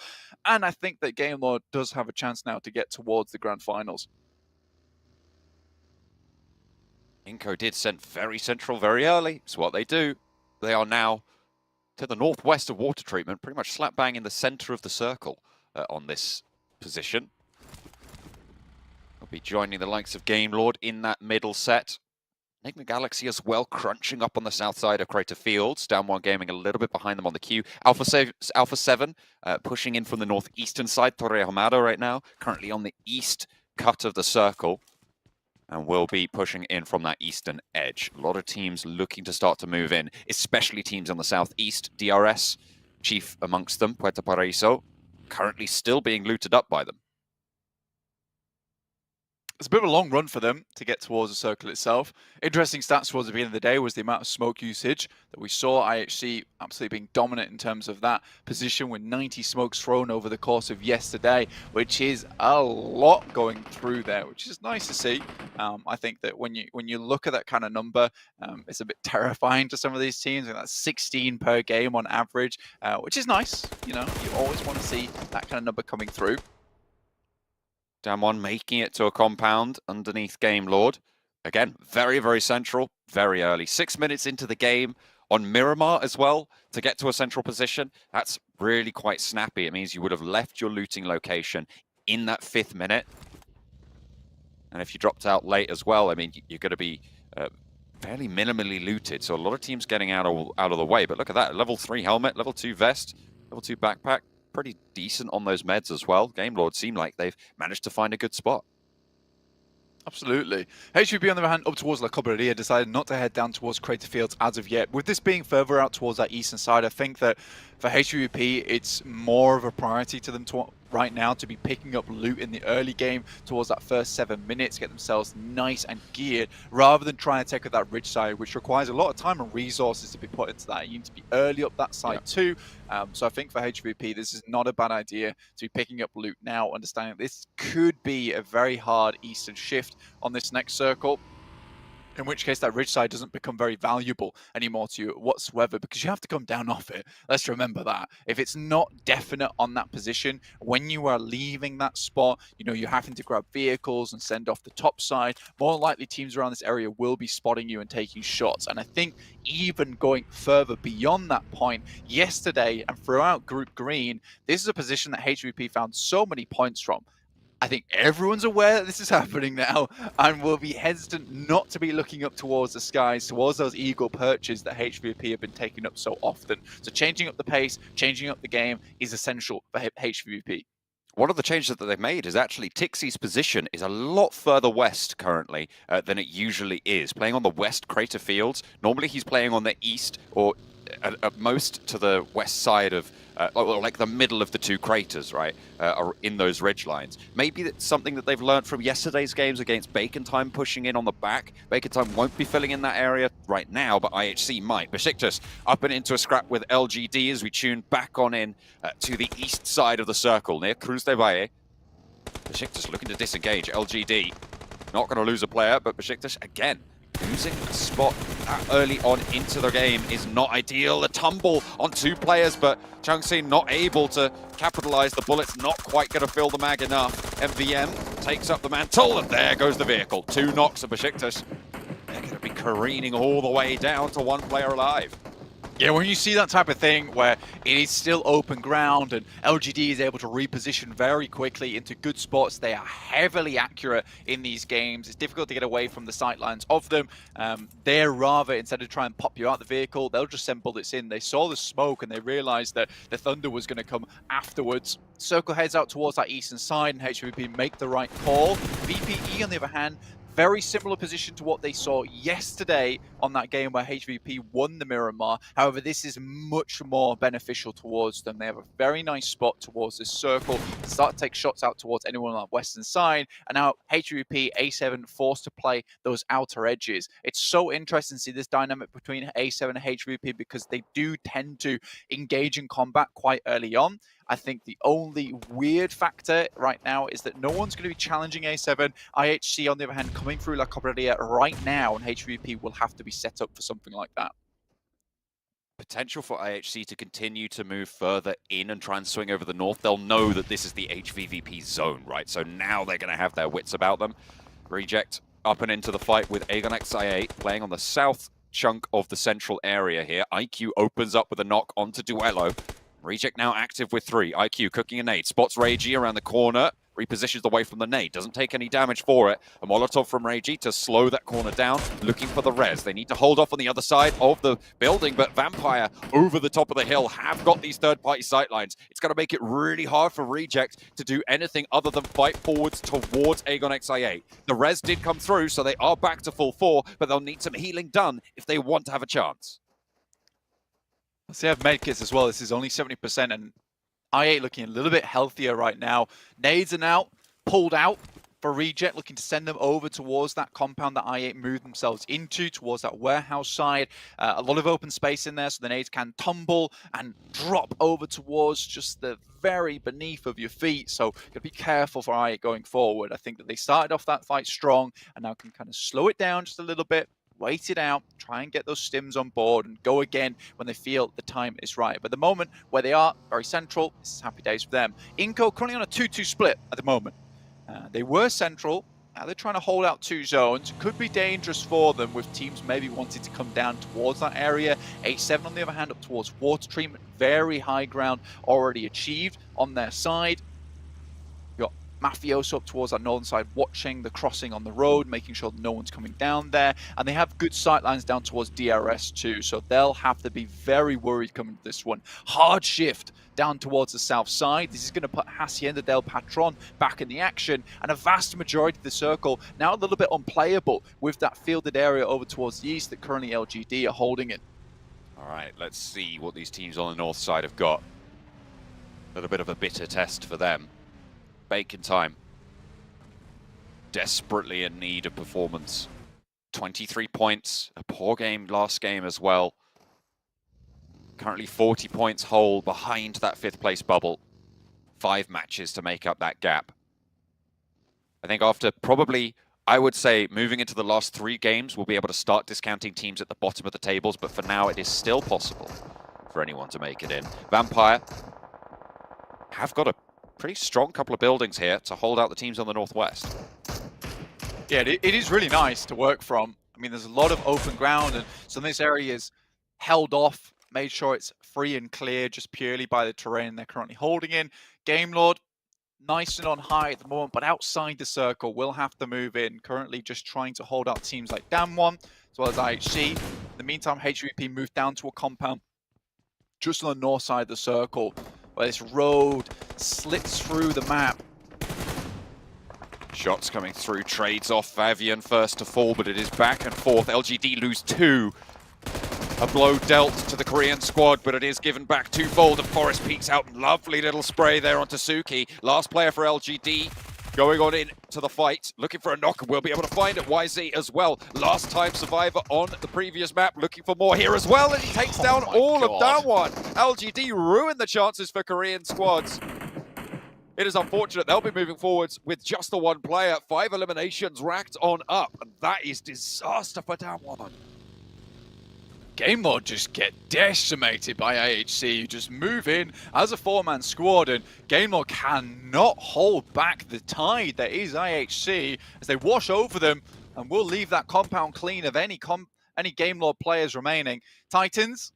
and I think that Gainlord does have a chance now to get towards the grand finals. Inco did send very central very early. It's what they do. They are now to the northwest of water treatment, pretty much slap bang in the center of the circle on this position. They'll be joining the likes of Gamelord in that middle set. Enigma Galaxy as well, crunching up on the south side of Crater Fields. Down One Gaming a little bit behind them on the queue. Alpha 7 pushing in from the northeastern side. Torre Ahumada right now, currently on the east cut of the circle. And will be pushing in from that eastern edge. A lot of teams looking to start to move in, especially teams on the southeast. DRS, chief amongst them, Puerto Paraíso, currently still being looted up by them. It's a bit of a long run for them to get towards the circle itself. Interesting stats towards the beginning of the day was the amount of smoke usage that we saw. IHC absolutely being dominant in terms of that position with 90 smokes thrown over the course of yesterday, which is a lot going through there, which is nice to see. I think that when you look at that kind of number, it's a bit terrifying to some of these teams. And that's 16 per game on average, which is nice. You know, you always want to see that kind of number coming through. Damwon making it to a compound underneath Gamelord. Again, very, very central, very early. 6 minutes into the game on Miramar as well to get to a central position. That's really quite snappy. It means you would have left your looting location in that 5th minute. And if you dropped out late as well, I mean, you're going to be fairly minimally looted. So a lot of teams getting out of the way. But look at that, level 3 helmet, level 2 vest, level 2 backpack. Pretty decent on those meds as well. Gamelord seem like they've managed to find a good spot. Absolutely. HVP on the other hand, up towards La Cobreria, decided not to head down towards Crater Fields as of yet. With this being further out towards that eastern side, I think that for HVP, it's more of a priority to them right now to be picking up loot in the early game towards that first 7 minutes, get themselves nice and geared, rather than trying to take up that ridge side, which requires a lot of time and resources to be put into that. You need to be early up that side too. So I think for HVP, this is not a bad idea to be picking up loot now, understanding this could be a very hard eastern shift on this next circle. In which case that ridge side doesn't become very valuable anymore to you whatsoever, because you have to come down off it. Let's remember that. If it's not definite on that position, when you are leaving that spot, you know, you're having to grab vehicles and send off the top side, more likely teams around this area will be spotting you and taking shots. And I think even going further beyond that point, yesterday and throughout Group Green, this is a position that HVP found so many points from. I think everyone's aware that this is happening now and will be hesitant not to be looking up towards the skies, towards those eagle perches that HVP have been taking up so often. So changing up the pace, changing up the game is essential for HVP. One of the changes that they've made is actually Tixie's position is a lot further west currently than it usually is. Playing on the west Crater Fields. Normally he's playing on the east or at most to the west side of, like the middle of the 2 craters, right, are in those ridge lines. Maybe that's something that they've learned from yesterday's games against Bacon Time pushing in on the back. Bacon Time won't be filling in that area right now, but IHC might. Besiktas up and into a scrap with LGD as we tune back on in to the east side of the circle near Cruz de Valle. Besiktas looking to disengage. LGD not going to lose a player, but Besiktas again losing a spot that early on into the game is not ideal. The tumble on 2 players, but Changxin not able to capitalize. The bullet's not quite going to fill the mag enough. MVM takes up the mantle, and there goes the vehicle. 2 knocks of Besiktas. They're going to be careening all the way down to 1 player alive. Yeah, when you see that type of thing where it is still open ground and LGD is able to reposition very quickly into good spots, they are heavily accurate in these games. It's difficult to get away from the sightlines of them. They're rather, instead of trying to pop you out the vehicle, they'll just send bullets in. They saw the smoke and they realized that the thunder was going to come afterwards. Circle heads out towards that eastern side and HVP make the right call. VPE, on the other hand, Very similar position to what they saw yesterday on that game where HVP won the Miramar. However, this is much more beneficial towards them. They have a very nice spot towards this circle to start to take shots out towards anyone on that western side. And now HVP, A7 forced to play those outer edges. It's so interesting to see this dynamic between A7 and HVP because they do tend to engage in combat quite early on. I think the only weird factor right now is that no one's going to be challenging A7. IHC, on the other hand, coming through La Cobreria right now, and HVP will have to be set up for something like that. Potential for IHC to continue to move further in and try and swing over the north. They'll know that this is the HVVP zone, right? So now they're going to have their wits about them. Reject up and into the fight with Aegon XI8 playing on the south chunk of the central area here. IQ opens up with a knock onto Duello. Reject now active with 3. IQ cooking a nade. Spots Reiji around the corner. Repositions away from the nade. Doesn't take any damage for it. A Molotov from Reiji to slow that corner down. Looking for the res. They need to hold off on the other side of the building, but Vampire over the top of the hill have got these third-party sightlines. It's going to make it really hard for Reject to do anything other than fight forwards towards Aegon XI8. The res did come through, so they are back to full 4, but they'll need some healing done if they want to have a chance. So they have medkits as well. This is only 70%, and I8 looking a little bit healthier right now. Nades are now pulled out for Reject, looking to send them over towards that compound that I8 moved themselves into, towards that warehouse side. A lot of open space in there, so the nades can tumble and drop over towards just the very beneath of your feet. So you gotta be careful for I8 going forward. I think that they started off that fight strong and now can kind of slow it down just a little bit, wait it out, try and get those stims on board and go again when they feel the time is right. But the moment where they are very central, this is happy days for them. Inco currently on a 2-2 split at the moment. They were central, now they're trying to hold out 2 zones. Could be dangerous for them with teams maybe wanting to come down towards that area. A7 on the other hand up towards water treatment, very high ground already achieved on their side. Mafioso up towards that northern side, watching the crossing on the road, making sure no one's coming down there. And they have good sightlines down towards DRS too, so they'll have to be very worried coming to this one. Hard shift down towards the south side. This is going to put Hacienda del Patron back in the action, and a vast majority of the circle now a little bit unplayable with that fielded area over towards the east that currently LGD are holding it. All right, let's see what these teams on the north side have got. A little bit of a bitter test for them. Bacon time. Desperately in need of performance. 23 points, a poor game last game as well. Currently 40 points whole behind that 5th place bubble. 5 matches to make up that gap. I think after probably, I would say, moving into the last 3 games, we'll be able to start discounting teams at the bottom of the tables, but for now it is still possible for anyone to make it in. Vampire have got a pretty strong couple of buildings here to hold out the teams on the northwest. Yeah, it is really nice to work from. I mean, there's a lot of open ground, and some of this area is held off, made sure it's free and clear just purely by the terrain they're currently holding in. Game Lord, nice and on high at the moment, but outside the circle, will have to move in. Currently just trying to hold out teams like Damwon, as well as IHC. In the meantime, HVP moved down to a compound just on the north side of the circle, where this road slits through the map. Shots coming through, trades off Vavian first to fall, but it is back and forth. LGD lose 2. A blow dealt to the Korean squad, but it is given back twofold, and Forest peeks out. Lovely little spray there onto Suki. Last player for LGD. Going on into the fight, looking for a knock, and we'll be able to find it. YZ as well. Last time survivor on the previous map, looking for more here as well, and he takes down all of Damwon. LGD ruined the chances for Korean squads. It is unfortunate. They'll be moving forwards with just the 1 player. 5 eliminations racked on up, and that is disaster for Damwon. Game Lord just get decimated by AHC. Just move in as a 4-man squad, and Game Lord cannot hold back the tide that is IHC as they wash over them, and will leave that compound clean of any Game Lord players remaining. Titans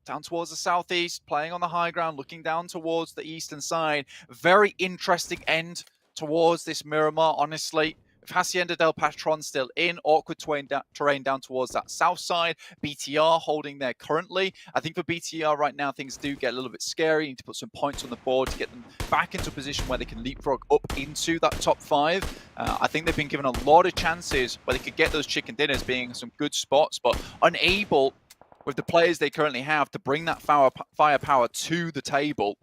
down towards the southeast, playing on the high ground, looking down towards the eastern side. Very interesting end towards this Miramar, honestly. With Hacienda del Patron still in, awkward terrain down towards that south side. BTR holding there currently. I think for BTR right now, things do get a little bit scary. You need to put some points on the board to get them back into a position where they can leapfrog up into that top 5. I think they've been given a lot of chances where they could get those chicken dinners, being some good spots, but unable with the players they currently have to bring that firepower to the table.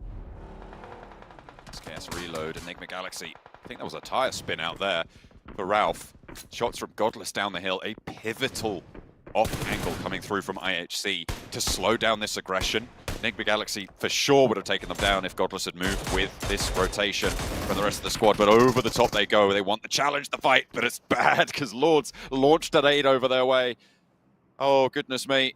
Scarce reload, Enigma Galaxy. I think that was a tire spin out there for Ralph. Shots from Godless down the hill, a pivotal off angle coming through from IHC to slow down this aggression. Enigma Galaxy for sure would have taken them down if Godless had moved with this rotation from the rest of the squad, but over the top they go. They want the challenge, the fight, but it's bad because Lords launched an aid over their way. Oh, goodness me.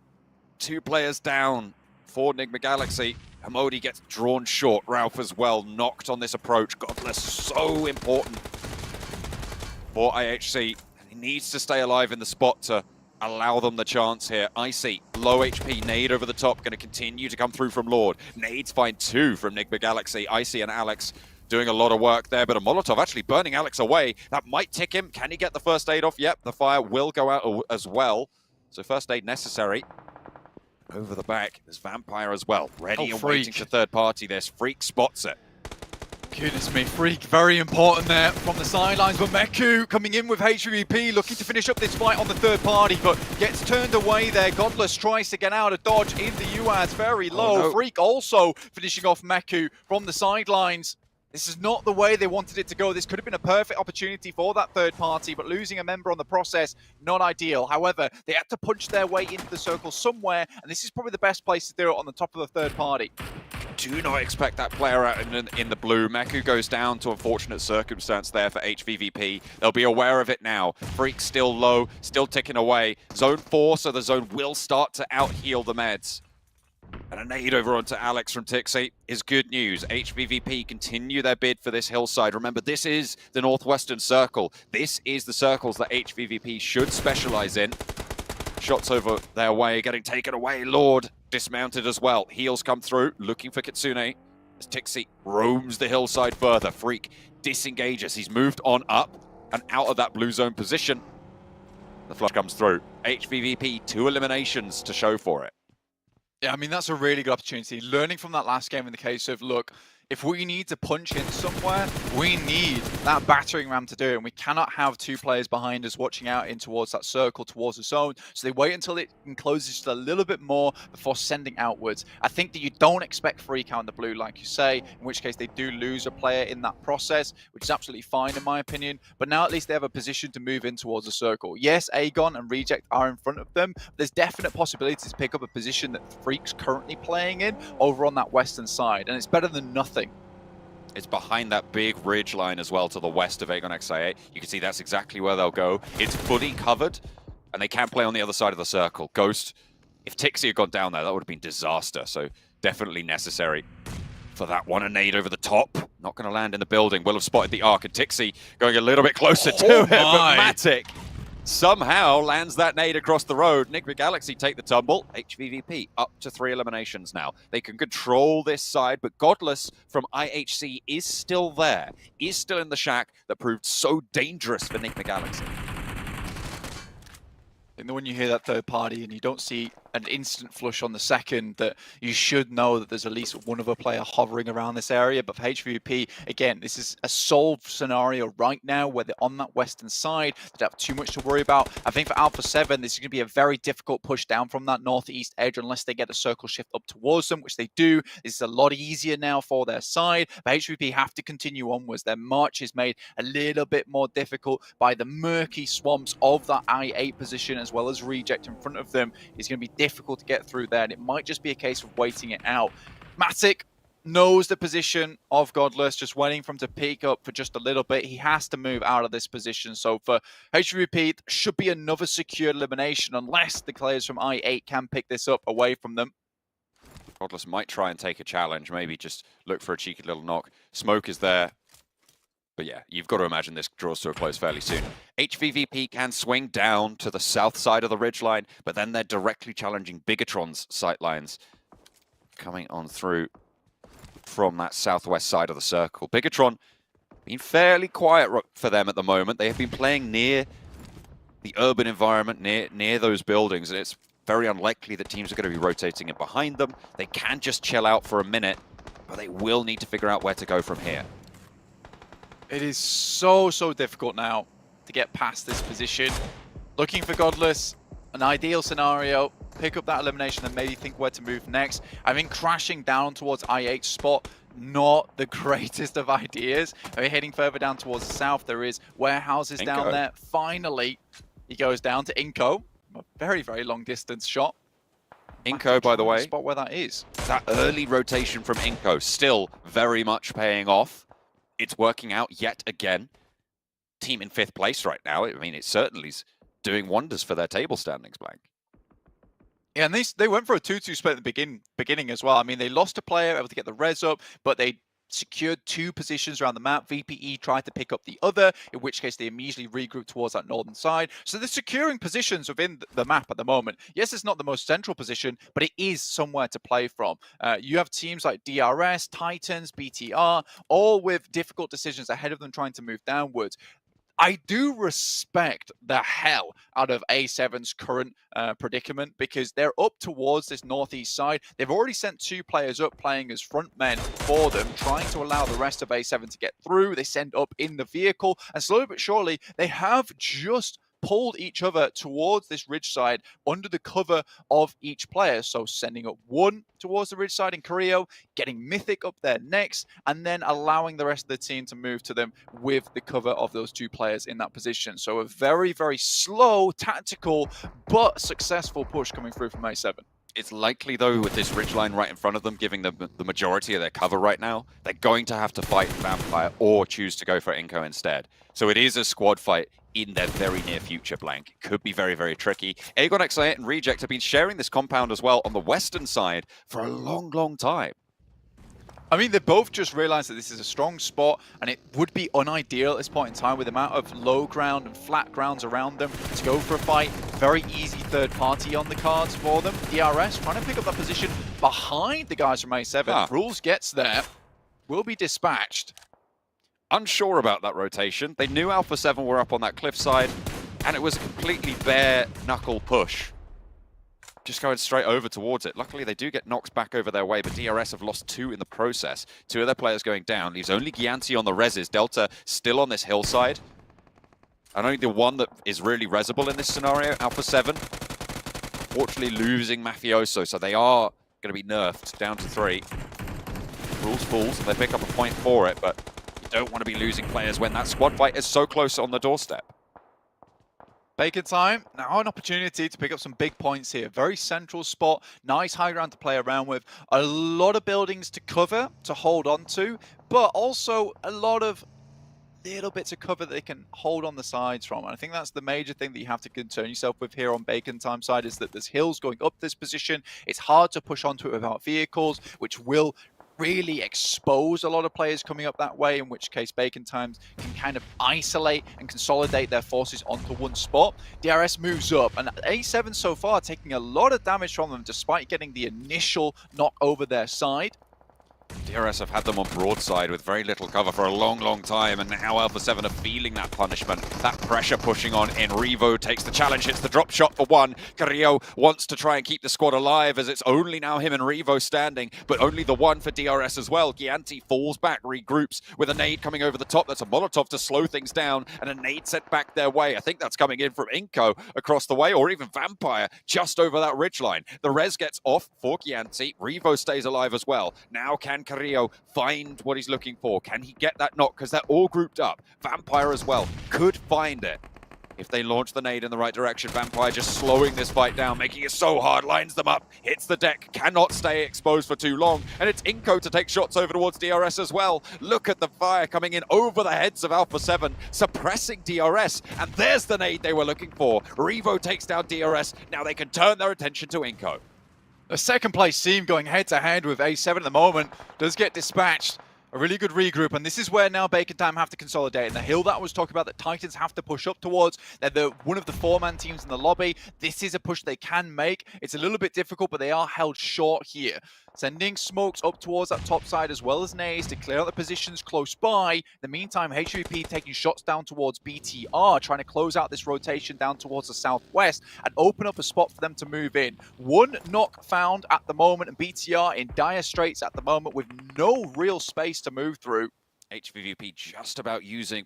2 players down for Enigma Galaxy. Hamodi gets drawn short. Ralph as well, knocked on this approach. Godless, so important for IHC. He needs to stay alive in the spot to allow them the chance here. Icy, low HP, nade over the top, going to continue to come through from Lord. Nades find 2 from Enigma Galaxy. Icy and Alex doing a lot of work there, but a Molotov actually burning Alex away. That might tick him. Can he get the first aid off? Yep, the fire will go out as well. So first aid necessary. Over the back, there's Vampire as well. Ready and waiting for third party. This Freak spots it. Goodness me, Freak, very important there from the sidelines, but Meku coming in with HVP, looking to finish up this fight on the third party, but gets turned away there. Godless tries to get out of dodge in the UADs, very low. no. Freak also finishing off Meku from the sidelines. This is not the way they wanted it to go. This could have been a perfect opportunity for that third party, but losing a member on the process, not ideal. However, they had to punch their way into the circle somewhere, and this is probably the best place to do it on the top of the third party. Do not expect that player out in the blue. Meku goes down to unfortunate circumstance there for HVVP. They'll be aware of it now. Freak still low, still ticking away. Zone 4, so the zone will start to out-heal the meds. And a nade over onto Alex from Tixie is good news. HVVP continue their bid for this hillside. Remember, this is the Northwestern Circle. This is the circles that HVVP should specialize in. Shots over their way, getting taken away. Lord dismounted as well. Heals come through, looking for Kitsune. As Tixie roams the hillside further. Freak disengages. He's moved on up and out of that blue zone position. The flush comes through. HVVP, 2 eliminations to show for it. Yeah, I mean, that's a really good opportunity. Learning from that last game in the case of, look, if we need to punch in somewhere, we need that battering ram to do it. And we cannot have 2 players behind us watching out in towards that circle, towards the zone. So they wait until it encloses just a little bit more before sending outwards. I think that you don't expect Freak out in the blue, like you say, in which case they do lose a player in that process, which is absolutely fine in my opinion. But now at least they have a position to move in towards the circle. Yes, Aegon and Reject are in front of them. But there's definite possibilities to pick up a position that Freak's currently playing in over on that western side. And it's better than nothing. It's behind that big ridge line as well to the west of Aegon XIA. You can see that's exactly where they'll go. It's fully covered, and they can play on the other side of the circle. Ghost, if Tixie had gone down there, that would have been disaster. So definitely necessary for that one. A nade over the top. Not going to land in the building. Will have spotted the arc, and Tixie going a little bit closer to it. But Matic somehow lands that nade across the road. Enigma Galaxy take the tumble. HVVP up to 3 eliminations now. They can control this side, but Godless from IHC is still there. Is still in the shack that proved so dangerous for Enigma Galaxy. And when you hear that third party and you don't see an instant flush on the second, that you should know that there's at least one other player hovering around this area. But for HVP, again, this is a solved scenario right now where they're on that western side. They don't have too much to worry about. I think for Alpha 7, this is going to be a very difficult push down from that northeast edge unless they get a circle shift up towards them, which they do. It's a lot easier now for their side. But HVP have to continue onwards. Their march is made a little bit more difficult by the murky swamps of that I-8 position, as well as Reject in front of them. It's going to be difficult to get through there, and it might just be a case of waiting it out. Matic knows the position of Godless, just waiting for him to peek up for just a little bit. He has to move out of this position. So for HVP, should be another secure elimination unless the players from I-8 can pick this up away from them. Godless might try and take a challenge, maybe just look for a cheeky little knock. Smoke is there. But yeah, you've got to imagine this draws to a close fairly soon. HVVP can swing down to the south side of the ridgeline, but then they're directly challenging Bigatron's sightlines coming on through from that southwest side of the circle. Bigatron Been fairly quiet for them at the moment. They have been playing near the urban environment, near those buildings, and it's very unlikely that teams are going to be rotating in behind them. They can just chill out for a minute, but they will need to figure out where to go from here. It is so difficult now to get past this position. Looking for Godless, an ideal scenario, pick up that elimination and maybe think where to move next. I mean, crashing down towards I8 spot, not the greatest of ideas. I mean, heading further down towards the south, there is warehouses down there. Finally, he goes down to Inko. A very long distance shot. Inko, by the way, spot where that is. That early rotation from Inko still very much paying off. It's working out yet again. Team in 5th place right now. I mean, it certainly is doing wonders for their table standings, Blank. Yeah, and they went for a 2-2 split at the beginning as well. I mean, they lost a player, able to get the res up, but they secured 2 positions around the map. VPE tried to pick up the other, in which case they immediately regrouped towards that northern side. So they're securing positions within the map at the moment. Yes, it's not the most central position, but it is somewhere to play from. You have teams like DRS, Titans, BTR, all with difficult decisions ahead of them trying to move downwards. I do respect the hell out of A7's current predicament because they're up towards this northeast side. They've already sent 2 players up playing as front men for them, trying to allow the rest of A7 to get through. They send up in the vehicle, and slowly but surely, they have just pulled each other towards this ridge side under the cover of each player. So sending up 1 towards the ridge side in Carrillo, getting Mythic up there next, and then allowing the rest of the team to move to them with the cover of those 2 players in that position. So a very slow, tactical, but successful push coming through from A7. It's likely, though, with this ridgeline right in front of them, giving them the majority of their cover right now, they're going to have to fight Vampire or choose to go for Inko instead. So it is a squad fight in their very near future, Blank. It could be very tricky. Aegon, X8 and Reject have been sharing this compound as well on the western side for a long time. I mean, they both just realized that this is a strong spot, and it would be unideal at this point in time with the amount of low ground and flat grounds around them to go for a fight. Very easy third party on the cards for them. DRS trying to pick up that position behind the guys from A7. Rules gets there, will be dispatched. Unsure about that rotation. They knew Alpha 7 were up on that cliffside, and it was a completely bare knuckle push. Just going straight over towards it. Luckily, they do get knocks back over their way, but DRS have lost 2 in the process. 2 of their players going down. Leaves only Gianti on the reses. Delta still on this hillside. And only the one that is really resable in this scenario, Alpha 7. Fortunately, losing Mafioso, so they are going to be nerfed down to 3. Rules falls, and they pick up a point for it, but you don't want to be losing players when that squad fight is so close on the doorstep. Bacon time, now an opportunity to pick up some big points here. Very central spot, nice high ground to play around with. A lot of buildings to cover, to hold on to, but also a lot of little bits of cover that they can hold on the sides from. And I think that's the major thing that you have to concern yourself with here on Bacon time side, is that there's hills going up this position. It's hard to push onto it without vehicles, which will really expose a lot of players coming up that way, in which case Bacon Times can kind of isolate and consolidate their forces onto one spot. DRS moves up, and A7 so far taking a lot of damage from them despite getting the initial knock over their side. DRS have had them on broadside with very little cover for a long time, and now Alpha 7 are feeling that punishment, that pressure pushing on in. Revo takes the challenge, hits the drop shot for 1. Carrillo wants to try and keep the squad alive as it's only now him and Revo standing, but only the 1 for DRS as well. Gianti falls back, regroups with a nade coming over the top. That's a Molotov to slow things down, and a nade set back their way. I think that's coming in from Inko across the way, or even Vampire just over that ridgeline. The res gets off for Gianti. Revo stays alive as well. Now can Carrillo find what he's looking for? Can he get that knock? Because they're all grouped up. Vampire as well could find it if they launch the nade in the right direction. Vampire just slowing this fight down, making it so hard, lines them up, hits the deck, cannot stay exposed for too long, and it's Inko to take shots over towards DRS as well. Look at the fire coming in over the heads of Alpha 7, suppressing DRS, and there's the nade they were looking for. Revo takes down DRS, now they can turn their attention to Inko. The second place team going head to head with A7 at the moment does get dispatched. A really good regroup, and this is where now Bacon Time have to consolidate. And the hill that I was talking about that Titans have to push up towards, they're one of the 4-man teams in the lobby. This is a push they can make. It's a little bit difficult, but they are held short here. Sending smokes up towards that top side as well as nades to clear out the positions close by. In the meantime, HVP taking shots down towards BTR, trying to close out this rotation down towards the southwest and open up a spot for them to move in. One knock found at the moment, and BTR in dire straits at the moment with no real space to move through. HVVP just about using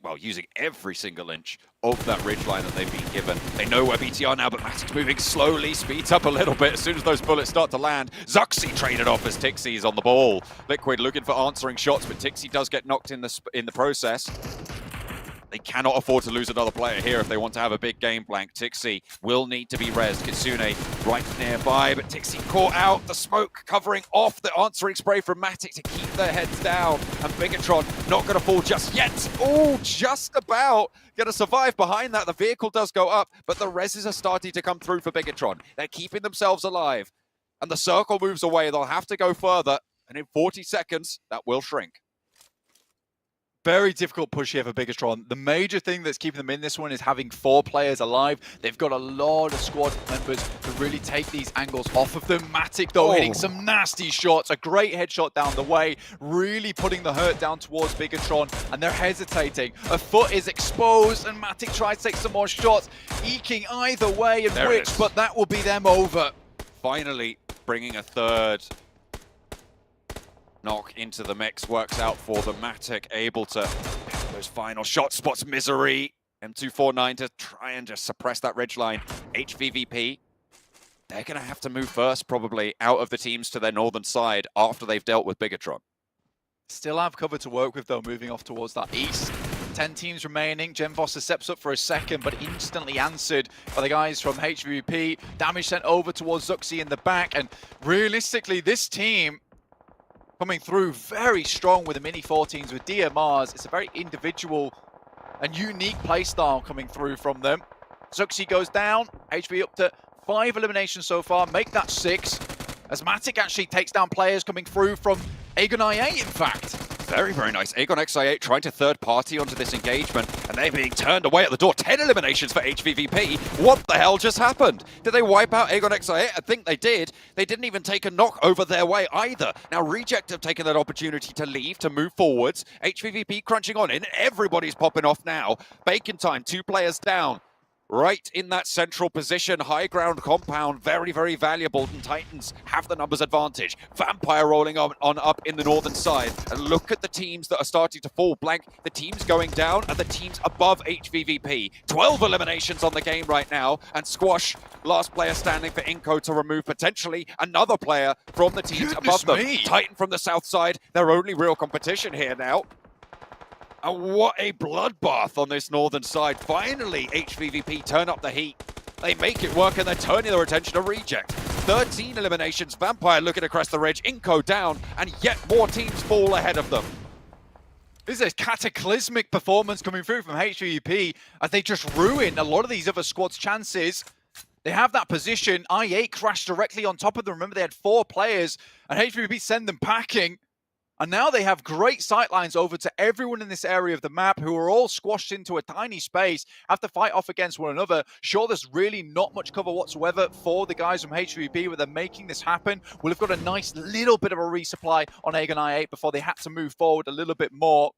every single inch of that ridgeline that they've been given. They know where BTR now, but Matic's moving slowly, speeds up a little bit as soon as those bullets start to land. Zuxi traded off as Tixie's on the ball. Liquid looking for answering shots, but Tixie does get knocked in the process. They cannot afford to lose another player here if they want to have a big game blank. Tixie will need to be rezzed. Kitsune right nearby, but Tixie caught out. The smoke covering off the answering spray from Matic to keep their heads down. And Bigatron not going to fall just yet. Oh, just about. Going to survive behind that. The vehicle does go up, but the reses are starting to come through for Bigatron. They're keeping themselves alive. And the circle moves away. They'll have to go further. And in 40 seconds, that will shrink. Very difficult push here for Bigatron. The major thing that's keeping them in this one is having 4 players alive. They've got a lot of squad members to really take these angles off of them. Matic, though, hitting some nasty shots. A great headshot down the way, really putting the hurt down towards Bigatron, and they're hesitating. A foot is exposed, and Matic tries to take some more shots, eking either way in which, but that will be them over. Finally bringing a third knock into the mix, works out for the Matic, able to pick those final shot spots. Misery, M249 to try and just suppress that ridgeline. HVVP, they're going to have to move first, probably, out of the teams to their northern side after they've dealt with Bigatron. Still have cover to work with, though, moving off towards that east. 10 teams remaining. Gemfoster steps up for a second, but instantly answered by the guys from HVP. Damage sent over towards Zuxi in the back, and realistically, this team coming through very strong with the mini 14s with DMRs. It's a very individual and unique playstyle coming through from them. Zuxi goes down. HV up to 5 eliminations so far. Make that 6. As Matic actually takes down players coming through from Aegon IA, in fact. Very, very nice. Aegon XI8 trying to third party onto this engagement, and they're being turned away at the door. 10 eliminations for HVVP. What the hell just happened? Did they wipe out Aegon XI8? I think they did. They didn't even take a knock over their way either. Now Reject have taken that opportunity to leave, to move forwards. HVVP crunching on in. Everybody's popping off now. Bacon Time, 2 players down. Right in that central position, high ground compound, very, very valuable, and Titans have the numbers advantage. Vampire rolling on up in the northern side, and look at the teams that are starting to fall blank. The teams going down and the teams above HVVP. 12 eliminations on the game right now, and Squash, last player standing for Inco to remove potentially another player from the teams above them. Titan from the south side, their only real competition here now. And what a bloodbath on this northern side. Finally, HVVP turn up the heat. They make it work, and they're turning their attention to Reject. 13 eliminations. Vampire looking across the ridge. Inco down, and yet more teams fall ahead of them. This is a cataclysmic performance coming through from HVP as they just ruin a lot of these other squads' chances. They have that position. IA crashed directly on top of them. Remember, they had 4 players, and HVP send them packing. And now they have great sightlines over to everyone in this area of the map who are all squashed into a tiny space, have to fight off against one another. Sure, there's really not much cover whatsoever for the guys from HVP, but they're making this happen. We'll have got a nice little bit of a resupply on Aegon I8 before they had to move forward a little bit more.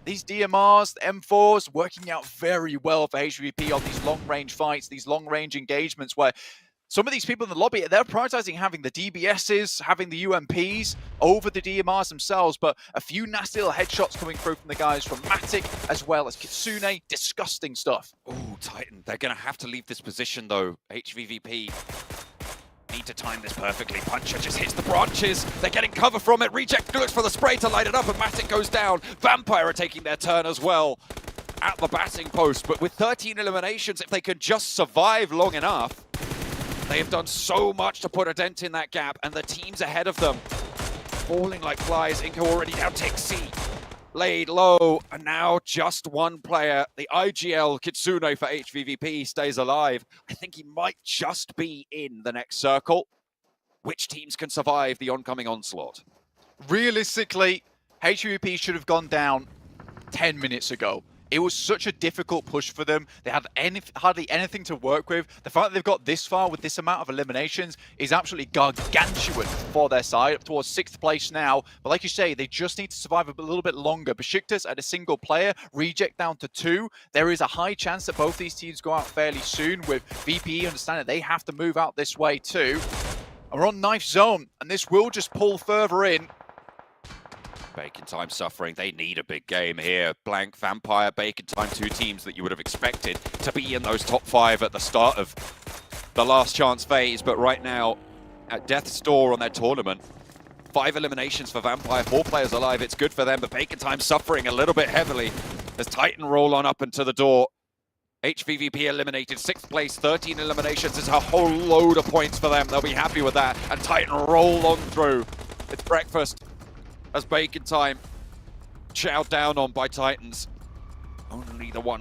These DMRs, the M4s, working out very well for HVP on these long-range fights, these long-range engagements where some of these people in the lobby, they're prioritizing having the DBSs, having the UMPs over the DMRs themselves, but a few nasty little headshots coming through from the guys from Matic as well as Kitsune. Disgusting stuff. Oh, Titan. They're going to have to leave this position, though. HVVP need to time this perfectly. Puncher just hits the branches. They're getting cover from it. Reject looks for the spray to light it up, and Matic goes down. Vampire are taking their turn as well at the batting post, but with 13 eliminations, if they can just survive long enough, they have done so much to put a dent in that gap, and the teams ahead of them falling like flies. Inco already down. Tixie laid low, and now just one player. The IGL Kitsune for HVVP stays alive. I think he might just be in the next circle. Which teams can survive the oncoming onslaught? Realistically, HVP should have gone down 10 minutes ago. It was such a difficult push for them. They had hardly anything to work with. The fact that they've got this far with this amount of eliminations is absolutely gargantuan for their side, up towards 6th place now. But like you say, they just need to survive a little bit longer. Besiktas at a single player, Reject down to 2. There is a high chance that both these teams go out fairly soon, with VPE understanding they have to move out this way too. And we're on knife zone, and this will just pull further in. Bacon Time suffering. They need a big game here. Blank, Vampire, Bacon Time, 2 teams that you would have expected to be in those top 5 at the start of the last chance phase. But right now, at death's door on their tournament, 5 eliminations for Vampire, 4 players alive. It's good for them, but Bacon Time suffering a little bit heavily as Titan roll on up into the door. HVVP eliminated, 6th place, 13 eliminations. It's a whole load of points for them. They'll be happy with that. And Titan roll on through. It's breakfast as Bacon Time chowed down on by Titans. Only the 2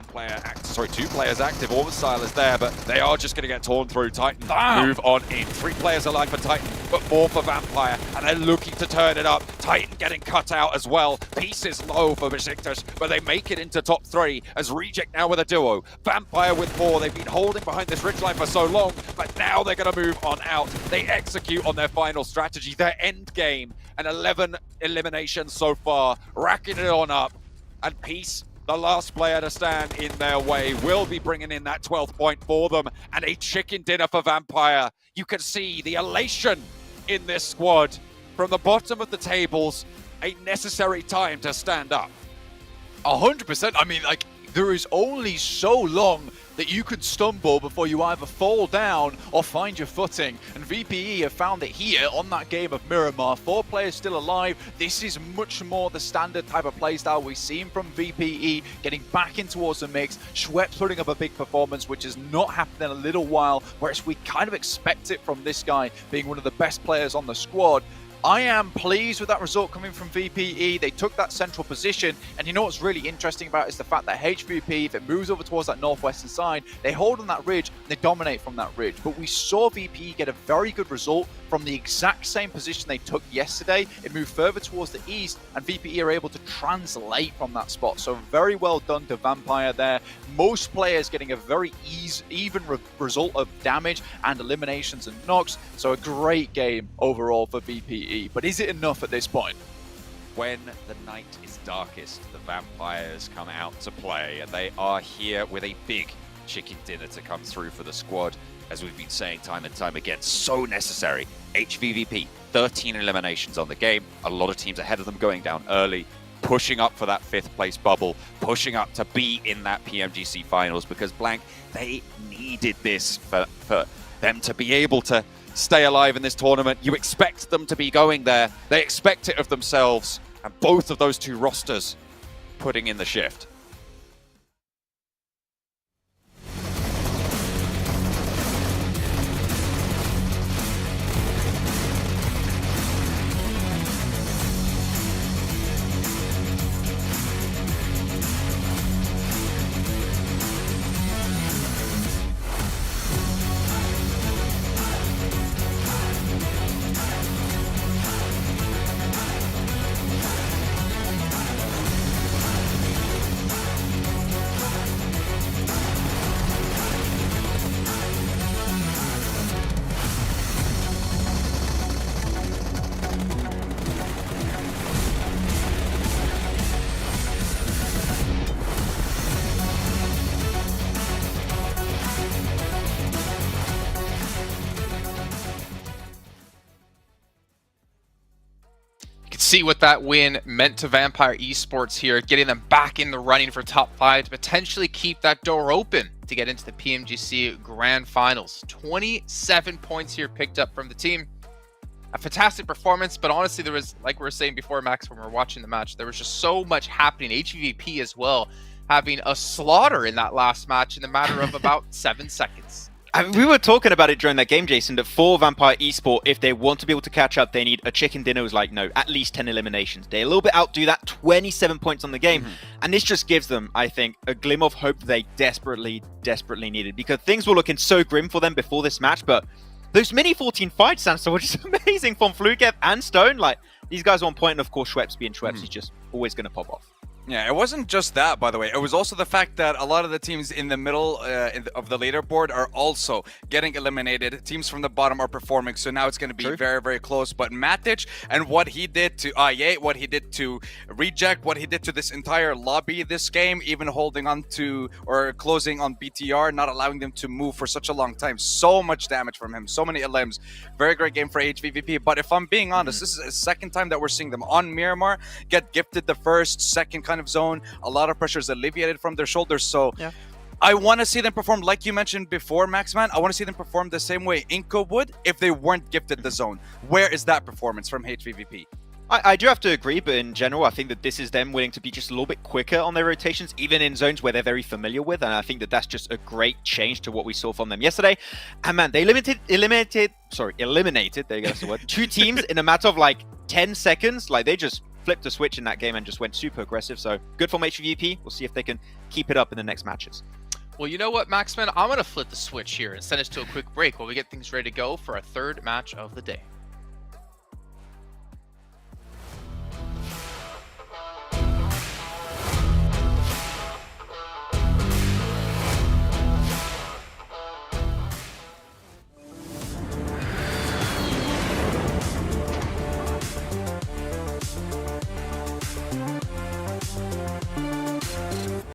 players active. Orbisile is there, but they are just going to get torn through. Titan move on in. 3 players alive for Titan, but 4 for Vampire, and they're looking to turn it up. Titan getting cut out as well. Pieces low for Besiktas, but they make it into top 3 as Reject now with a duo. Vampire with 4. They've been holding behind this ridgeline for so long, but now they're going to move on out. They execute on their final strategy, their end game, and 11 eliminations so far, racking it on up. And Peace, the last player to stand in their way, will be bringing in that 12th point for them, and a chicken dinner for Vampire. You can see the elation in this squad from the bottom of the tables. A necessary time to stand up. 100%. I mean, like, there is only so long that you could stumble before you either fall down or find your footing. And VPE have found it here on that game of Miramar. 4 players still alive. This is much more the standard type of playstyle we've seen from VPE, getting back in towards the mix. Schweppes putting up a big performance, which has not happened in a little while, whereas we kind of expect it from this guy being one of the best players on the squad. I am pleased with that result coming from VPE. They took that central position, and you know what's really interesting about it is the fact that HVP, if it moves over towards that northwestern side, they hold on that ridge, and they dominate from that ridge. But we saw VPE get a very good result from the exact same position they took yesterday. It moved further towards the east, and VPE are able to translate from that spot. So very well done to Vampire there. Most players getting a very even result of damage and eliminations and knocks. So a great game overall for VPE. But is it enough at this point? When the night is darkest, the Vampires come out to play, and they are here with a big chicken dinner to come through for the squad. As we've been saying time and time again, so necessary. HVVP, 13 eliminations on the game. A lot of teams ahead of them going down early, pushing up for that 5th place bubble, pushing up to be in that PMGC finals, because Blank, they needed this for them to be able to stay alive in this tournament. You expect them to be going there. They expect it of themselves. And both of those 2 rosters putting in the shift. See what that win meant to Vampire Esports here, getting them back in the running for top 5 to potentially keep that door open to get into the PMGC Grand Finals. 27 points here picked up from the team. A fantastic performance, but honestly, there was, like we were saying before, Max, when we were watching the match, there was just so much happening. HVP as well, having a slaughter in that last match in the matter of about 7 seconds. I mean, we were talking about it during that game, Jason, that for Vampire Esport, if they want to be able to catch up, they need a chicken dinner. Was like, no, at least 10 eliminations. They a little bit outdo that, 27 points on the game. And this just gives them, I think, a glimmer of hope they desperately needed, because things were looking so grim for them before this match. But those mini 14 fights, Sansa, were just amazing from Flukev and Stone. Like, These guys are on point, and of course, Schweppes being Schweppes, he's just always going to pop off. Yeah, it wasn't just that, by the way. It was also the fact that a lot of the teams in the middle of the leaderboard are also getting eliminated. Teams from the bottom are performing, so now it's going to be very, very close. But Matic and what he did to IA, what he did to Reject, what he did to this entire lobby this game, even holding on to or closing on BTR, not allowing them to move for such a long time. So much damage from him, so many LMs. Very great game for HVVP. But if I'm being honest, this is the second time that we're seeing them on Miramar get gifted the first, second kind of zone. A lot of pressure is alleviated from their shoulders. So yeah. I want to see them perform like you mentioned before, Maxman. I want to see them perform the same way Inco would if they weren't gifted the zone. Where is that performance from HVVP? I do have to agree, but in general, I think that this is them willing to be just a little bit quicker on their rotations, even in zones where they're very familiar with, and I think that that's just a great change to what we saw from them yesterday. And man, they eliminated, there you go, that's the word, 2 teams in a matter of like 10 seconds. Like, they just flipped a switch in that game and just went super aggressive, so good from HVVP. We'll see if they can keep it up in the next matches. Well, you know what, Maxman? I'm going to flip the switch here and send us to a quick break while we get things ready to go for our third match of the day.